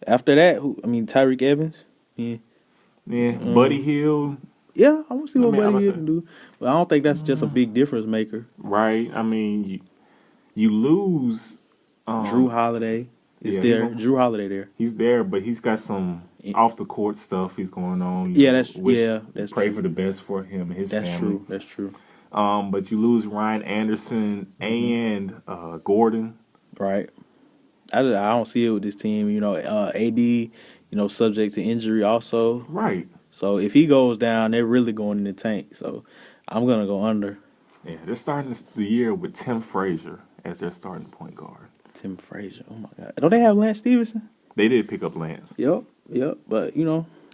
after that. Tyreek Evans. Yeah. Buddy Hield. Yeah, I want to see what Buddy Hield can do, but I don't think that's just a big difference maker. Right. You lose. Drew Holiday is there. Drew Holiday there. He's there, but he's got some off the court stuff he's going on. That's pray true. For the best for him and his family. That's true. But you lose Ryan Anderson and Gordon. Right. I don't see it with this team. AD, subject to injury also. Right. So if he goes down, they're really going in the tank. So I'm gonna go under. Yeah, they're starting the year with Tim Frazier as their starting point guard. Tim Frazier. Oh my God. Don't they have Lance Stevenson? They did pick up Lance. Yep. But I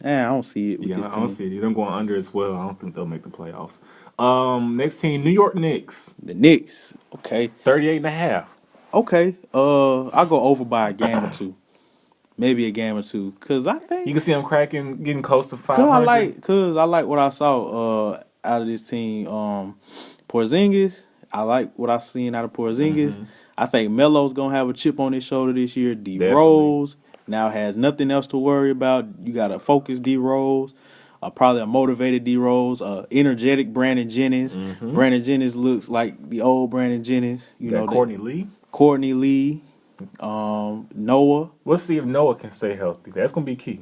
don't see it with this team. I don't see it. Them going under as well. I don't think they'll make the playoffs. Next team, New York Knicks. The Knicks. Okay. 38.5. Okay. I'll go over by a game or two. Maybe a game or two. Because I think you can see them cracking, getting close to 500. Because I like what I saw out of this team. Porzingis. I like what I've seen out of Porzingis. Mm-hmm. I think Melo's going to have a chip on his shoulder this year. D. Rose now has nothing else to worry about. You got a focused D. Rose. Probably a motivated D. Rose. Energetic Brandon Jennings. Mm-hmm. Brandon Jennings looks like the old Brandon Jennings. Courtney Lee. Courtney Lee. Noah. We'll see if Noah can stay healthy. That's gonna be key.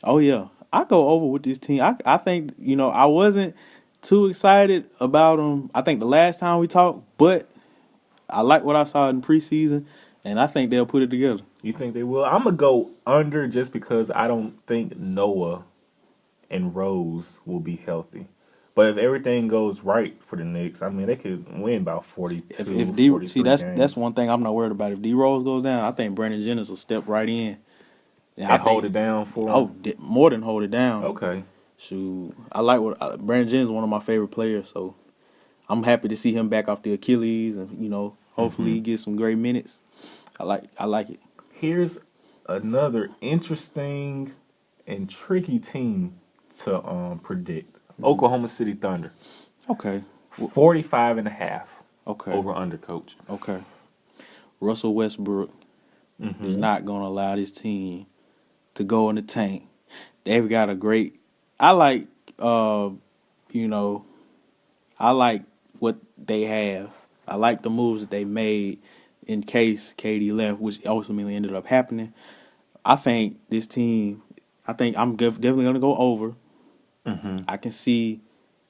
Oh yeah, I go over with this team. I think I wasn't too excited about them. I think the last time we talked, but I like what I saw in preseason, and I think they'll put it together. You think they will? I'm gonna go under just because I don't think Noah and Rose will be healthy. But if everything goes right for the Knicks, I mean, they could win about 42, If D 43 see games. that's one thing I'm not worried about. If D Rose goes down, I think Brandon Jennings will step right in. And hold it down for him? More than hold it down. Okay. Shoot, I like Brandon Jennings is one of my favorite players, so I'm happy to see him back off the Achilles, and hopefully he gets some great minutes. I like it. Here's another interesting and tricky team to predict. Oklahoma City Thunder. Okay. 45.5. Okay. Over under, coach. Okay. Russell Westbrook is not going to allow this team to go in the tank. They've got a great. I like what they have. I like the moves that they made in case KD left, which ultimately ended up happening. I think this team. I think I'm definitely going to go over. I can see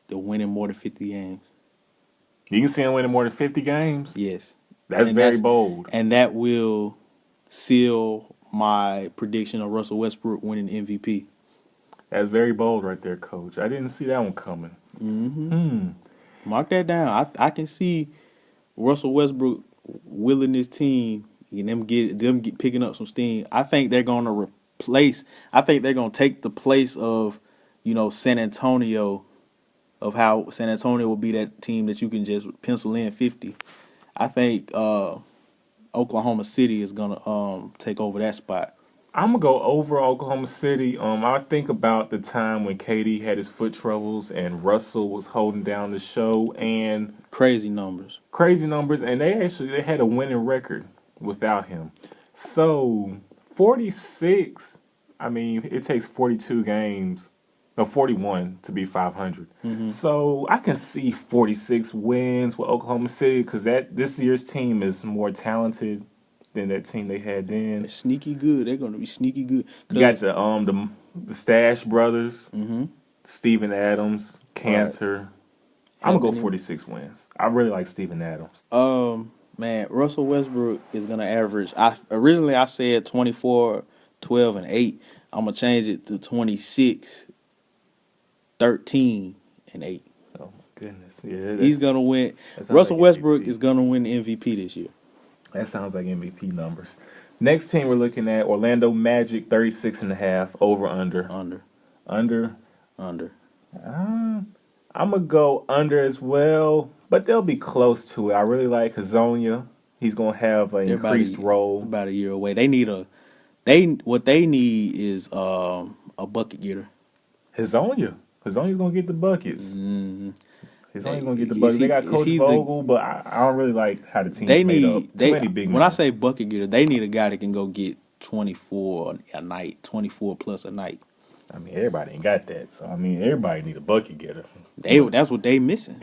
the winning more than 50 games. You can see them winning more than 50 games? Yes. That's very bold. And that will seal my prediction of Russell Westbrook winning MVP. That's very bold right there, coach. I didn't see that one coming. Mark that down. I can see Russell Westbrook willing this team and them picking up some steam. I think they're going to take the place of San Antonio, of how San Antonio will be that team that you can just pencil in 50. I think Oklahoma City is gonna take over that spot. I'm gonna go over Oklahoma City. I think about the time when KD had his foot troubles and Russell was holding down the show, and crazy numbers, and they had a winning record without him. So 46. I mean, it takes 42 games. No, 41 to be 500. So I can see 46 wins with Oklahoma City because this year's team is more talented than that team they had then. They're sneaky good. They're going to be sneaky good. You got the Stash brothers, Steven Adams, Cantor. Right. I'm gonna go 46 wins. I really like Steven Adams. Man, Russell Westbrook is gonna average. Originally I said 24, 12, and 8. I'm gonna change it to 26. 13 and 8. Oh my goodness! Yeah, he's gonna win. Russell Westbrook is gonna win the MVP this year. That sounds like MVP numbers. Next team we're looking at Orlando Magic 36.5 over under. Under. I'm gonna go under as well, but they'll be close to it. I really like Hazonia. He's gonna have an increased role. About a year away. What they need is a bucket getter. Hazonia's gonna get the buckets. He's only gonna get the buckets. They got Coach Vogel, but I don't really like how the team's made up. Too many big men. When I say bucket getter, they need a guy that can go get 24 a night, 24 plus a night. I mean, everybody ain't got that. So I mean, everybody need a bucket getter. That's what they missing.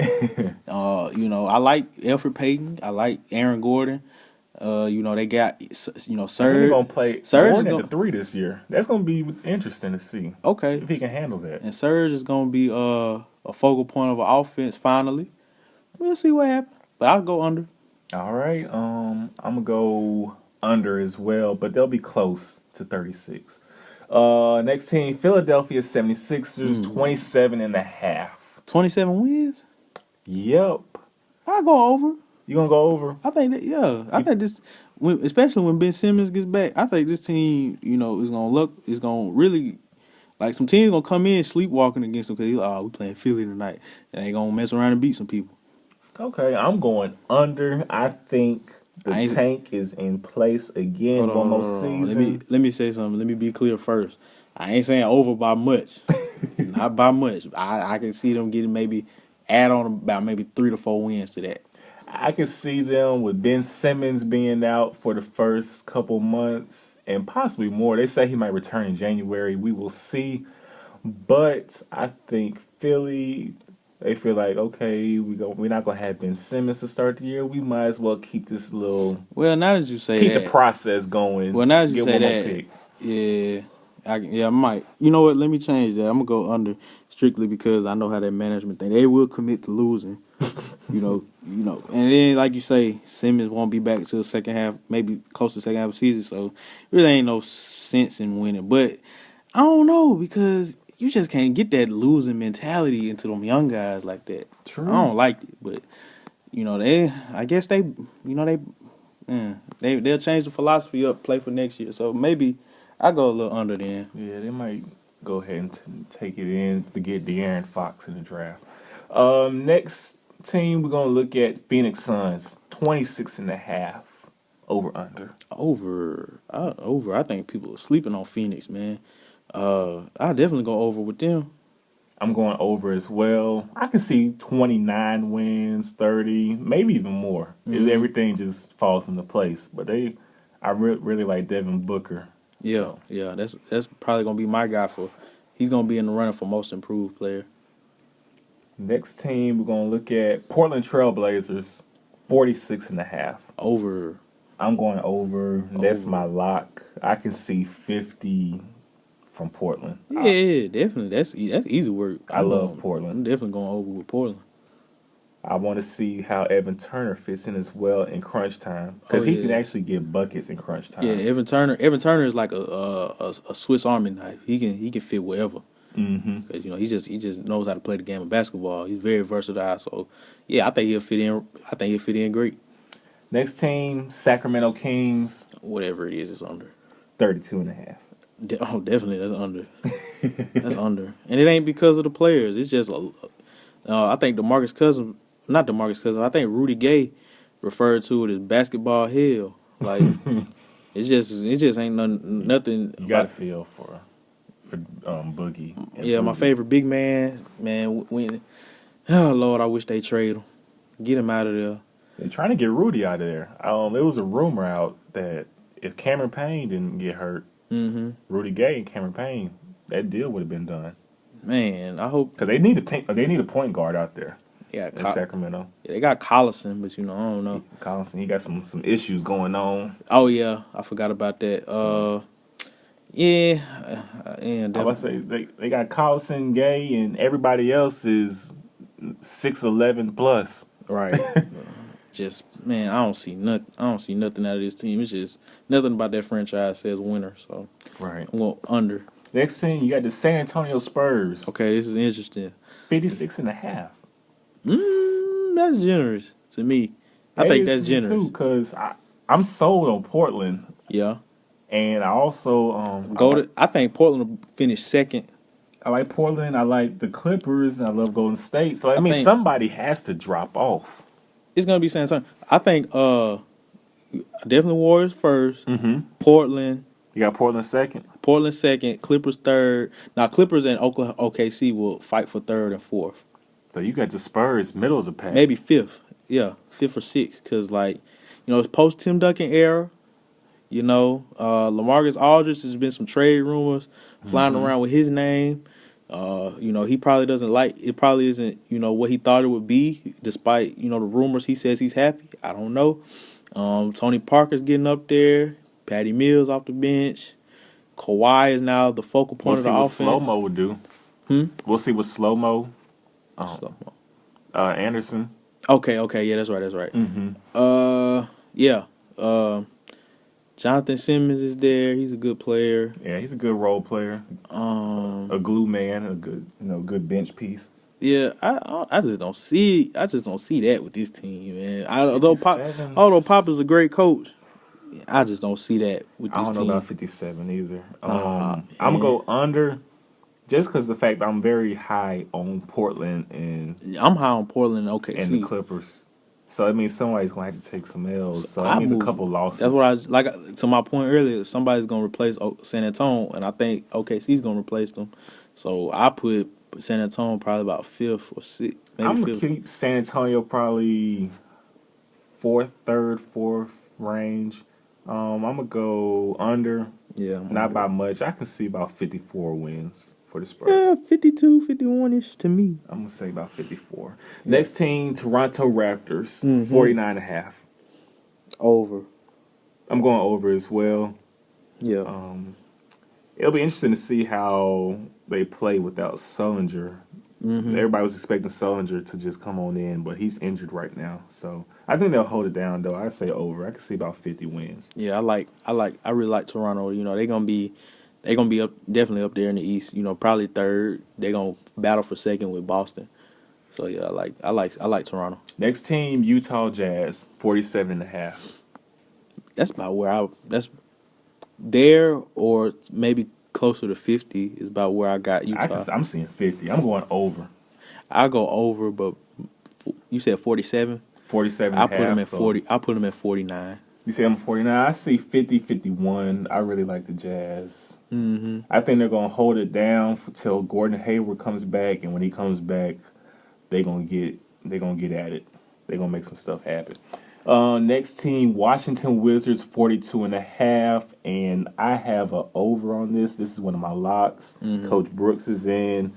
I like Alfred Payton. I like Aaron Gordon. They got Serge. They're gonna play Serge at the 3 this year. That's gonna be interesting to see. Okay, if he can handle that. And Serge is gonna be a focal point of an offense. Finally, we'll see what happens. But I'll go under. All right. I'm gonna go under as well, but they'll be close to 36. Next team, Philadelphia 76ers, 27.5. 27 wins? Yep. I'll go over. You gonna go over? I think that, yeah. I think this, especially when Ben Simmons gets back, I think this team, is gonna really, like, some teams gonna come in sleepwalking against them because we playing Philly tonight, and they gonna mess around and beat some people. Okay, I'm going under. I think the tank is in place again one more season. Let me say something. Let me be clear first. I ain't saying over by much, not by much. I can see them getting maybe add on about maybe 3 to 4 wins to that. I can see them with Ben Simmons being out for the first couple months and possibly more. They say he might return in January. We will see. But I think Philly, They feel like, okay, we're not gonna have Ben Simmons to start the year. We might as well keep this little Well, now that you say keep that, the process going. well, now that you Get say one more that, pick. yeah, I might. You know what? Let me change that. I'm gonna go under strictly because I know how that management thing. They will commit to losing. And then like you say, Simmons won't be back till the second half, maybe close to the second half of the season. So really ain't no sense in winning. But I don't know because you just can't get that losing mentality into them young guys like that. True. I don't like it, but I guess they'll change the philosophy up, play for next year. So maybe I go a little under then. Yeah, they might go ahead and take it in to get De'Aaron Fox in the draft. Next team we're gonna look at Phoenix Suns, 26.5 over under. Over. I think people are sleeping on Phoenix, man. I definitely go over with them. I'm going over as well. I can see 29 wins, 30, maybe even more if everything just falls into place. But I really like Devin Booker. Yeah, So, yeah. That's probably gonna be my guy he's gonna be in the running for most improved player. next team we're gonna look at Portland Trailblazers, 46.5. Over. I'm going over. That's Over. my lock. I can see 50 from Portland. Yeah, definitely. That's easy work. I love Portland. I'm definitely going over with Portland. I want to see how Evan Turner fits in as well in crunch time because he can actually get buckets in crunch time. Yeah, Evan Turner is like a Swiss Army knife. He can fit wherever. Because he just knows how to play the game of basketball. He's very versatile. So yeah, I think he'll fit in. I think he'll fit in great. Next team, Sacramento Kings. Whatever it is, it's under. 32.5. Definitely that's under. That's under, and it ain't because of the players. It's just I think not DeMarcus Cousins. I think Rudy Gay referred to it as basketball hell. Like it just ain't nothing. You got to feel for Boogie. Yeah, Rudy. my favorite big man. When oh Lord, I wish they trade him. Get him out of there. They're trying to get Rudy out of there. There was a rumor out that if Cameron Payne didn't get hurt, Rudy Gay and Cameron Payne, that deal would have been done. Man, I hope because they need a point guard out there. Yeah, in Sacramento. Yeah, they got Collison, but I don't know. Collison, he got some issues going on. Oh yeah, I forgot about that. Yeah, I was say they got Collison, Gay, and everybody else is 6'11" plus. Right. Just man, I don't see nothing out of this team. It's just nothing about that franchise says winner. So right, I'm going under. Next thing you got the San Antonio Spurs. Okay, this is interesting. 56.5. That's generous to me. I think that's generous too, because I'm sold on Portland. Yeah, and I also I think Portland will finish second. I like Portland. I like the Clippers, and I love Golden State. So I mean, somebody has to drop off. It's gonna be San Antonio. I think definitely Warriors first. Portland. You got Portland second. Portland second. Clippers third. Now Clippers and OKC will fight for third and fourth. So you got the Spurs middle of the pack. Maybe fifth. Yeah, fifth or sixth. Because it's post Tim Duncan era. LaMarcus Aldridge, has been some trade rumors flying around with his name. He probably doesn't like it. Probably isn't what he thought it would be, despite the rumors. He says he's happy. I don't know. Tony Parker's getting up there. Patty Mills off the bench. Kawhi is now the focal point of the offense. We'll see what Slow-Mo would do. We'll see what Slow-Mo. Anderson. Okay, yeah, that's right. Jonathan Simmons is there. He's a good player. Yeah, he's a good role player. A glue man, a good good bench piece. Yeah, I just don't see that with this team, man. Although Pop is a great coach, I just don't see that with this team. I don't know about 57 either. I'm gonna go under. Just because the fact that I'm very high on Portland and I'm high on Portland and OKC and the Clippers, so it means somebody's gonna have to take some L's. So that means a couple losses. That's what to my point earlier. Somebody's gonna replace San Antonio, and I think OKC's gonna replace them. So I put San Antonio probably about fifth or sixth. Maybe I'm gonna fifth. keep San Antonio probably third, fourth range. I'm gonna go under. Yeah, not by much. I can see about 54 wins for the Spurs. Yeah, 52, 51-ish to me. I'm going to say about 54. Next team, Toronto Raptors, 49.5. Over. I'm going over as well. Yeah. It'll be interesting to see how they play without Sullinger. Everybody was expecting Sullinger to just come on in, but he's injured right now. So I think they'll hold it down, though. I'd say over. I could see about 50 wins. Yeah, I really like Toronto. You know, they're gonna be up, definitely up there in the East. You know, probably third. They're gonna battle for second with Boston. So yeah, I like Toronto. Next team, Utah Jazz, 47.5. That's about where that's there, or maybe closer to 50 is about where I got Utah. I'm seeing 50. I'm going over. I'll go over, but you said 47? 47 I'll put them at 40. I'll put them at 49. You say I'm 49. I see 50, 51. I really like the Jazz. I think they're going to hold it down until Gordon Hayward comes back, and when he comes back, they're going to get at it. They're going to make some stuff happen. Next team, Washington Wizards, 42.5, and I have an over on this. This is one of my locks. Coach Brooks is in.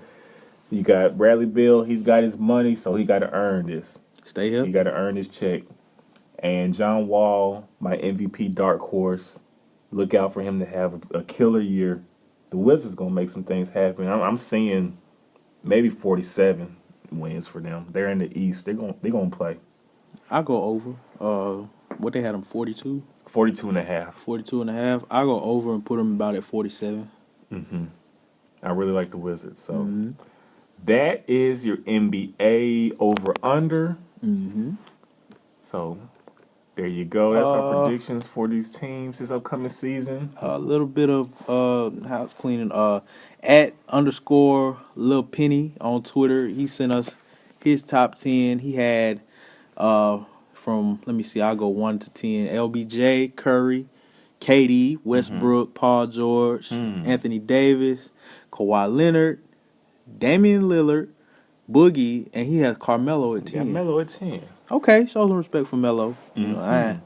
You got Bradley Beal. He's got his money, so he got to earn this. Stay here. He got to earn his check. And John Wall, my MVP dark horse. Look out for him to have a killer year. The Wizards going to make some things happen. I'm seeing maybe 47 wins for them. They're in the East. They're going to play. I'll go over. What they had them 42? 42.5. 42.5. I'll go over and put them about at 47. I really like the Wizards. So that is your NBA over-under. So there you go. That's our predictions for these teams this upcoming season. A little bit of house cleaning. At _ Lil Penny on Twitter, he sent us his top 10. He had from, let me see, I'll go 1 to 10. LBJ, Curry, KD, Westbrook, Paul George, Anthony Davis, Kawhi Leonard, Damian Lillard, Boogie, and he has Carmelo at 10. Yeah, Melo at 10. Okay, show some respect for Melo. You know,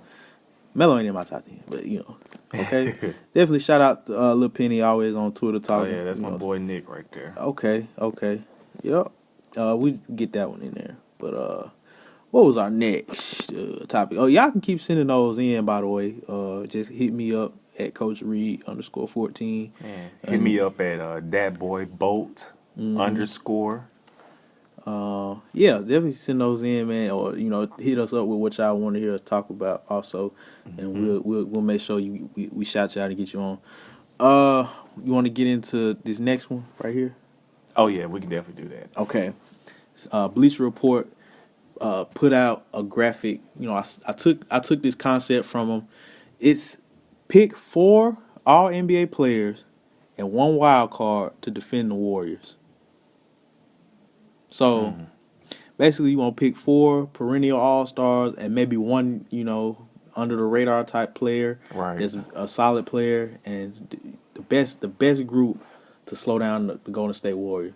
Melo ain't in my top 10, but you know, okay. Definitely shout out to Lil Penny, always on Twitter talking. Oh yeah, that's my boy Nick right there. Okay. Yep. We get that one in there. But what was our next topic? Oh, y'all can keep sending those in, by the way. Just hit me up at Coach Reed _14. Hit me up at thatboybolt _ Yeah, definitely send those in, man, or you know, hit us up with what y'all want to hear us talk about, also, and we'll make sure we shout you out and get you on. You want to get into this next one right here? Oh yeah, we can definitely do that. Okay. Bleacher Report put out a graphic. You know, I took this concept from them. It's pick 4 all NBA players and 1 wild card to defend the Warriors. So basically, you want to pick 4 perennial all-stars and maybe 1, you know, under the radar type player. Right. That's a solid player, and the best group to slow down the Golden State Warriors.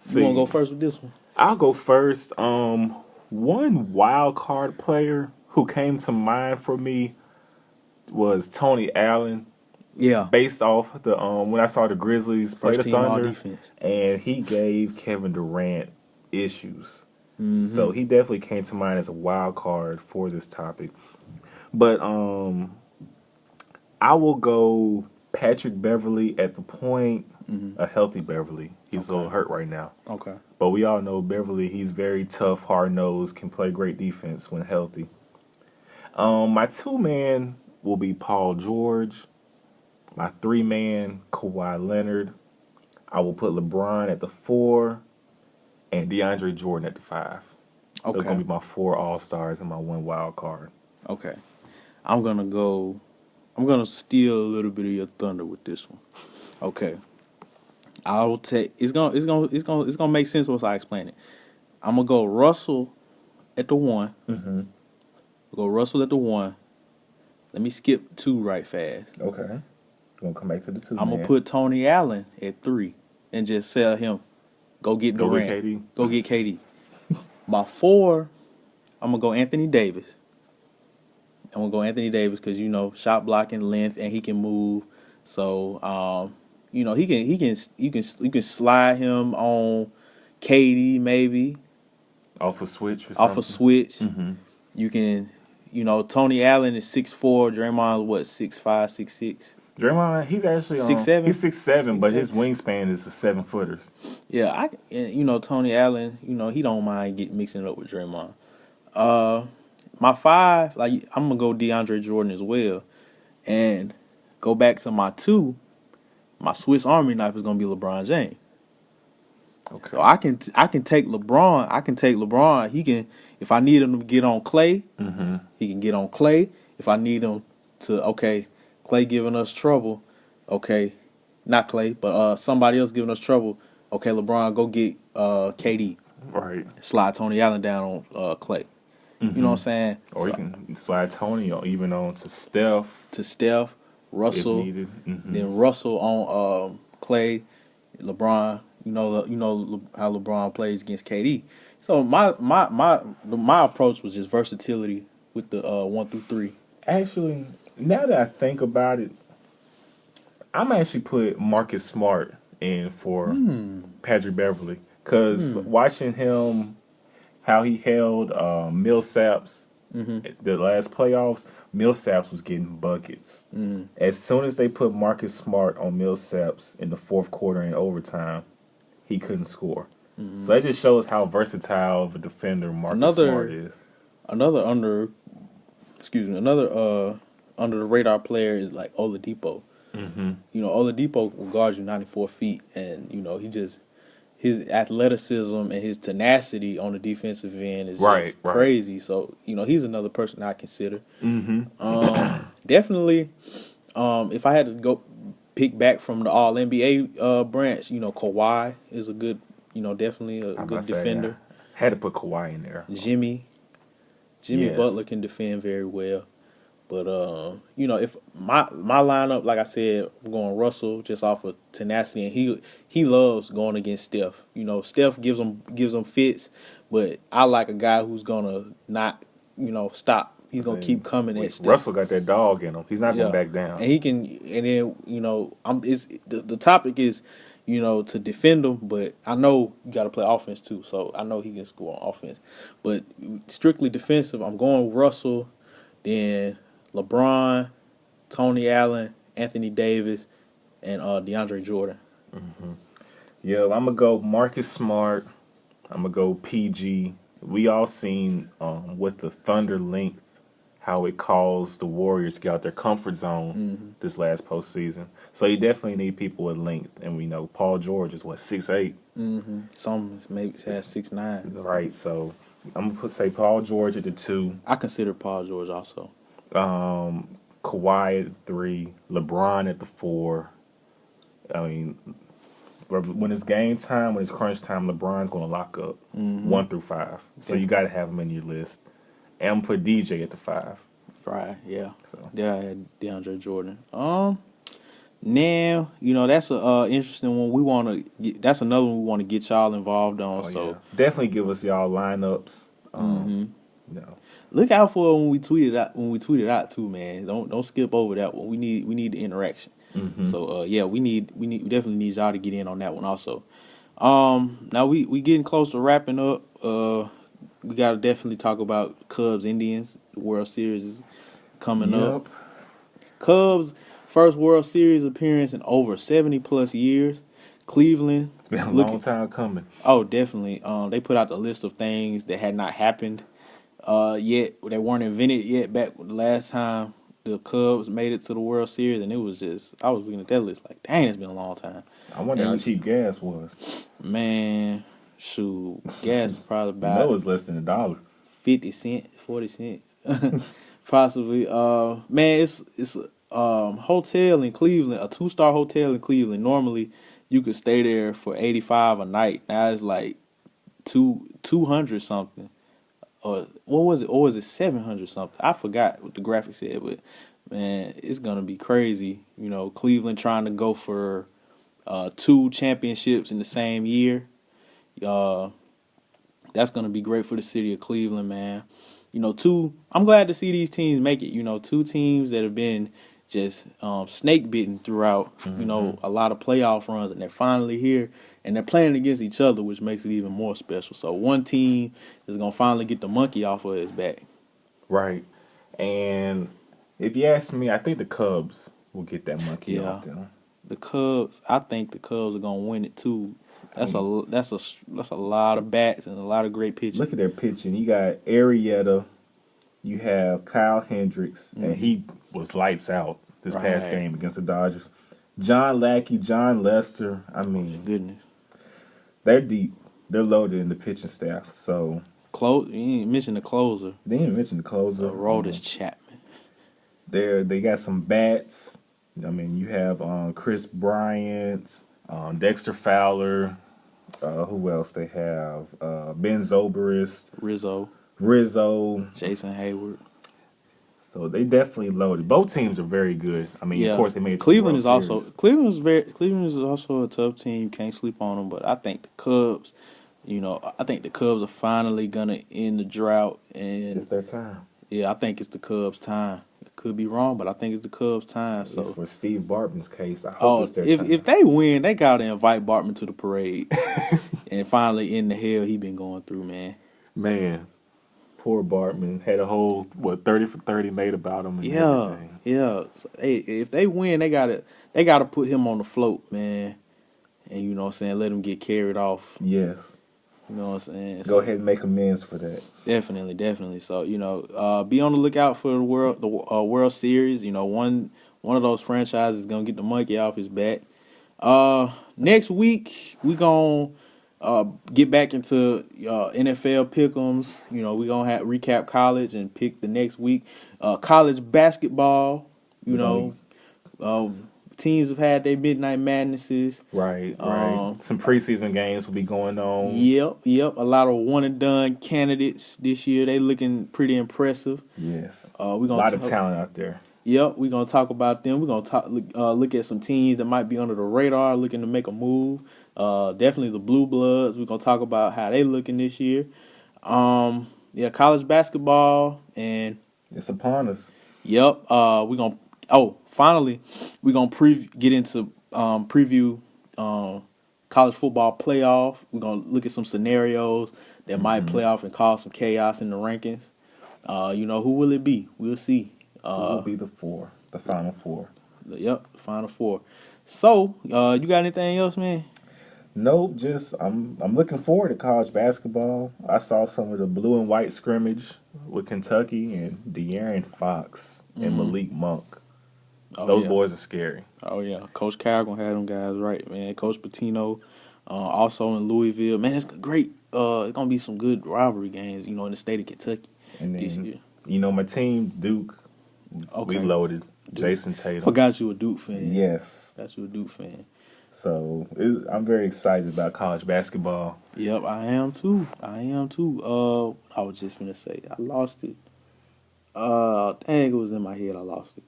You want to go first with this one? I'll go first. One wild card player who came to mind for me was Tony Allen. Yeah. Based off the when I saw the Grizzlies play the Thunder, and he gave Kevin Durant issues. So he definitely came to mind as a wild card for this topic. But I will go Patrick Beverley at the point, a healthy Beverley. He's a little hurt right now. Okay. But we all know Beverley, he's very tough, hard-nosed, can play great defense when healthy. My 2-man will be Paul George. My 3-man, Kawhi Leonard. I will put LeBron at the 4 and DeAndre Jordan at the 5. Okay. Those are going to be my 4 all-stars and my 1 wild card. Okay. I'm going to steal a little bit of your thunder with this one. Okay. I will take it's gonna make sense once I explain it. I'm gonna go Russell at the 1. I'll go Russell at the 1. Let me skip 2 right fast. Okay. Gonna come back to the 2. I'm gonna put Tony Allen at 3 and just sell him. Go get Durant. Go get KD. My 4, I'm gonna go Anthony Davis. I'm gonna go Anthony Davis because, you know, shot blocking, length, and he can move. So You know, you can slide him on KD maybe Off a switch or off something. a switch. Mm-hmm. You can, Tony Allen is 6'4", Draymond what 6'5", 6'6". Draymond, he's actually 6'7"? He's 6'7", but 6'7". his wingspan is a 7-footer. Yeah, Tony Allen, he don't mind mixing it up with Draymond. My 5, like I'm gonna go DeAndre Jordan as well, and go back to my 2. My Swiss Army knife is gonna be LeBron James. Okay. So I can take LeBron. He can, if I need him to get on Clay, he can get on Clay. If I need him to, Clay giving us trouble, not Clay, but somebody else giving us trouble. Okay, LeBron, go get KD. Right. Slide Tony Allen down on Clay. You know what I'm saying? Or you can slide Tony or even on to Steph. Russell, if needed. then Russell on Clay, LeBron. You know how LeBron plays against KD. So my approach was just versatility with the 1 through 3. Actually, now that I think about it, I'm actually put Marcus Smart in for Patrick Beverly because watching him, how he held Millsaps the last playoffs, Millsaps was getting buckets. As soon as they put Marcus Smart on Millsaps in the fourth quarter in overtime, he couldn't score. So that just shows how versatile of a defender Marcus Smart is. Another under the radar player is like Oladipo. Oladipo will guard you 94 feet, and his athleticism and his tenacity on the defensive end is just crazy. So he's another person I consider. Definitely, if I had to go pick back from the All NBA branch, Kawhi is a good, definitely a good defender. Had to put Kawhi in there. Jimmy Yes. Butler can defend very well. But if my lineup, like I said, we're going Russell just off of tenacity, and he loves going against Steph. Steph gives him fits, but I like a guy who's gonna not stop. He's gonna keep coming at Steph. Russell got that dog in him. He's not gonna back down. And he can. And then the topic is to defend him, but I know you got to play offense too. So I know he can score on offense, but strictly defensive, I'm going with Russell, then LeBron, Tony Allen, Anthony Davis, and DeAndre Jordan. Yeah, I'm gonna go Marcus Smart. I'm gonna go PG. We all seen with the Thunder length how it caused the Warriors to get out their comfort zone this last postseason. So you definitely need people with length, and we know Paul George is 6'8". Some maybe has 6'9". Right. So I'm gonna say Paul George at the 2. I consider Paul George also. Kawhi at the 3, LeBron at the 4. I mean, when it's game time, when it's crunch time, LeBron's going to lock up 1 through 5. So you got to have him in your list. And I'm going to put DJ at the 5. Right, yeah. So. Yeah, I had DeAndre Jordan. Now, that's a interesting one. That's another one we want to get y'all involved on. Yeah. Definitely give us y'all lineups. Look out for it when we tweet it out too, man. Don't skip over that one. We need the interaction. So we definitely need y'all to get in on that one also. Now we getting close to wrapping up. We gotta definitely talk about Cubs Indians. The World Series is coming up. Cubs first World Series appearance in over 70+ years. Cleveland. It's been a long time coming. Oh, definitely. They put out the list of things that had not happened yet. They weren't invented yet back the last time the Cubs made it to the World Series, and it was just, I was looking at that list like, dang, it's been a long time. I wonder how cheap gas was. Man, shoot, gas probably about it was less than $1. 50 cents, 40 cents, possibly. Man, it's a hotel in Cleveland, a 2-star hotel in Cleveland. Normally, you could stay there for $85 a night. Now it's like 200 something. Or what was it? Or was it 700 something? I forgot what the graphic said, but man, it's gonna be crazy. Cleveland trying to go for 2 championships in the same year. That's gonna be great for the city of Cleveland, man. I'm glad to see these teams make it. 2 teams that have been just snake bitten throughout, a lot of playoff runs, and they're finally here, and they're playing against each other, which makes it even more special. So one team is gonna finally get the monkey off of his back. Right. And if you ask me, I think the Cubs will get that monkey off them. The Cubs, I think the Cubs are gonna win it too. That's a lot of bats and a lot of great pitching. Look at their pitching. You got Arrieta, you have Kyle Hendricks, and he was lights out this past game against the Dodgers. John Lackey, John Lester. I mean, goodness, they're deep. They're loaded in the pitching staff. So you didn't mention the closer. They didn't mention the closer. Aroldis Chapman. They got some bats. I mean, you have Chris Bryant, Dexter Fowler. Who else they have? Ben Zobrist, Rizzo, Jason Hayward. So they definitely loaded. Both teams are very good. I mean, of course, they made it to Cleveland the World Series. Cleveland is also a tough team. Can't sleep on them. But I think the Cubs, are finally gonna end the drought, and It's their time. Yeah, I think it's the Cubs' time. It could be wrong, but I think it's the Cubs' time. So for Steve Bartman's case, I hope it's their time. If they win, they gotta invite Bartman to the parade and finally end the hell he been going through, man. Man, poor Bartman had a whole 30 for 30 made about him. And everything. Yeah. So, hey, if they win, they gotta put him on the float, man. And let him get carried off. Yes. You know what I'm saying? Go ahead and make amends for that. Definitely. So be on the lookout for the World Series. One of those franchises is gonna get the monkey off his back. Next week we gonna get back into NFL pick'ems. We gonna recap college and pick the next week. College basketball. Teams have had their midnight madnesses. Right. Some preseason games will be going on. Yep. A lot of one and done candidates this year. They looking pretty impressive. Yes. A lot of talent out there. Yep. We're gonna talk about them. We're gonna look at some teams that might be under the radar, looking to make a move. Definitely the Blue Bloods. We're gonna talk about how they looking this year. College basketball, and it's upon us. Yep. Finally, we're going to get into preview college football playoff. We're going to look at some scenarios that might play off and cause some chaos in the rankings. Who will it be? We'll see. Who will be the final four? Yep, the final four. So, you got anything else, man? Nope, just I'm looking forward to college basketball. I saw some of the blue and white scrimmage with Kentucky and De'Aaron Fox and Malik Monk. Those boys are scary. Oh, yeah. Coach Cal going to have them guys right, man. Coach Pitino, also in Louisville. Man, it's great. It's going to be some good rivalry games, in the state of Kentucky this year. My team, Duke, we loaded. Jason Tatum. Forgot you a Duke fan. Yes. Got you a Duke fan. So, I'm very excited about college basketball. Yep, I am too. I was just going to say, I lost it. Dang, it was in my head. I lost it.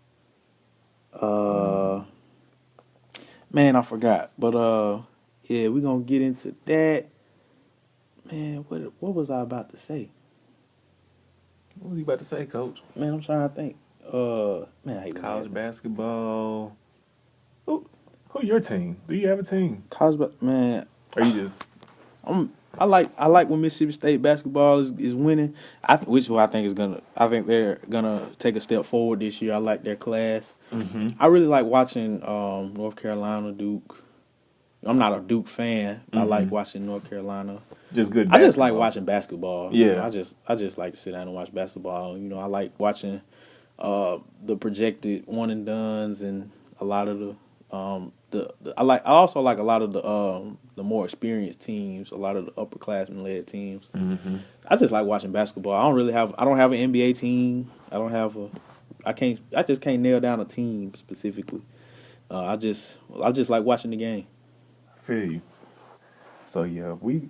Man, I forgot. But we're gonna get into that. Man, what was I about to say? What was you about to say, Coach? Man, I'm trying to think. Man, I hate college basketball. Who your team? Do you have a team? Man. Or you just I like when Mississippi State basketball is winning. I think they're gonna take a step forward this year. I like their class. Mm-hmm. I really like watching North Carolina, Duke. I'm not a Duke fan. Mm-hmm. I like watching North Carolina. Just good basketball. I just like watching basketball. Yeah. I just like to sit down and watch basketball. I like watching the projected one and dones and a lot of the I also like a lot of the more experienced teams, a lot of the upperclassmen led teams. Mm-hmm. I just like watching basketball. I don't have an NBA team. I just can't nail down a team specifically. I just like watching the game. I feel you. So yeah, we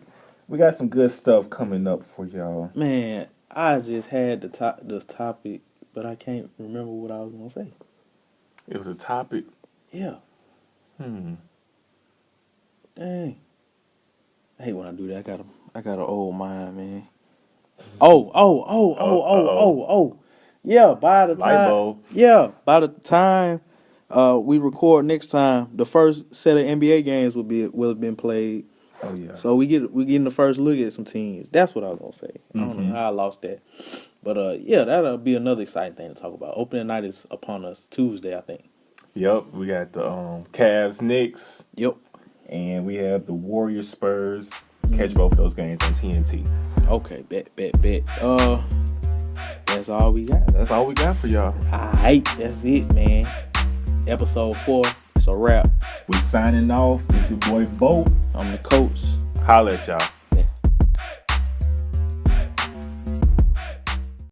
got some good stuff coming up for y'all. Man, I just had this topic, but I can't remember what I was gonna say. It was a topic. Yeah. Dang. I hate when I do that. I got an old mind, man. Oh. by the time we record next time, the first set of NBA games will have been played. Oh yeah. So we getting the first look at some teams. That's what I was gonna say. I don't know how I lost that, but that'll be another exciting thing to talk about. Opening night is upon us Tuesday, I think. Yep, we got the Cavs Knicks. Yep, and we have the Warriors Spurs. Catch both of those games on TNT. Okay, bet. That's all we got. That's all we got for y'all. Alright, that's it, man. Episode 4. It's a wrap. We signing off. It's your boy Bo. I'm the coach. Holla at y'all.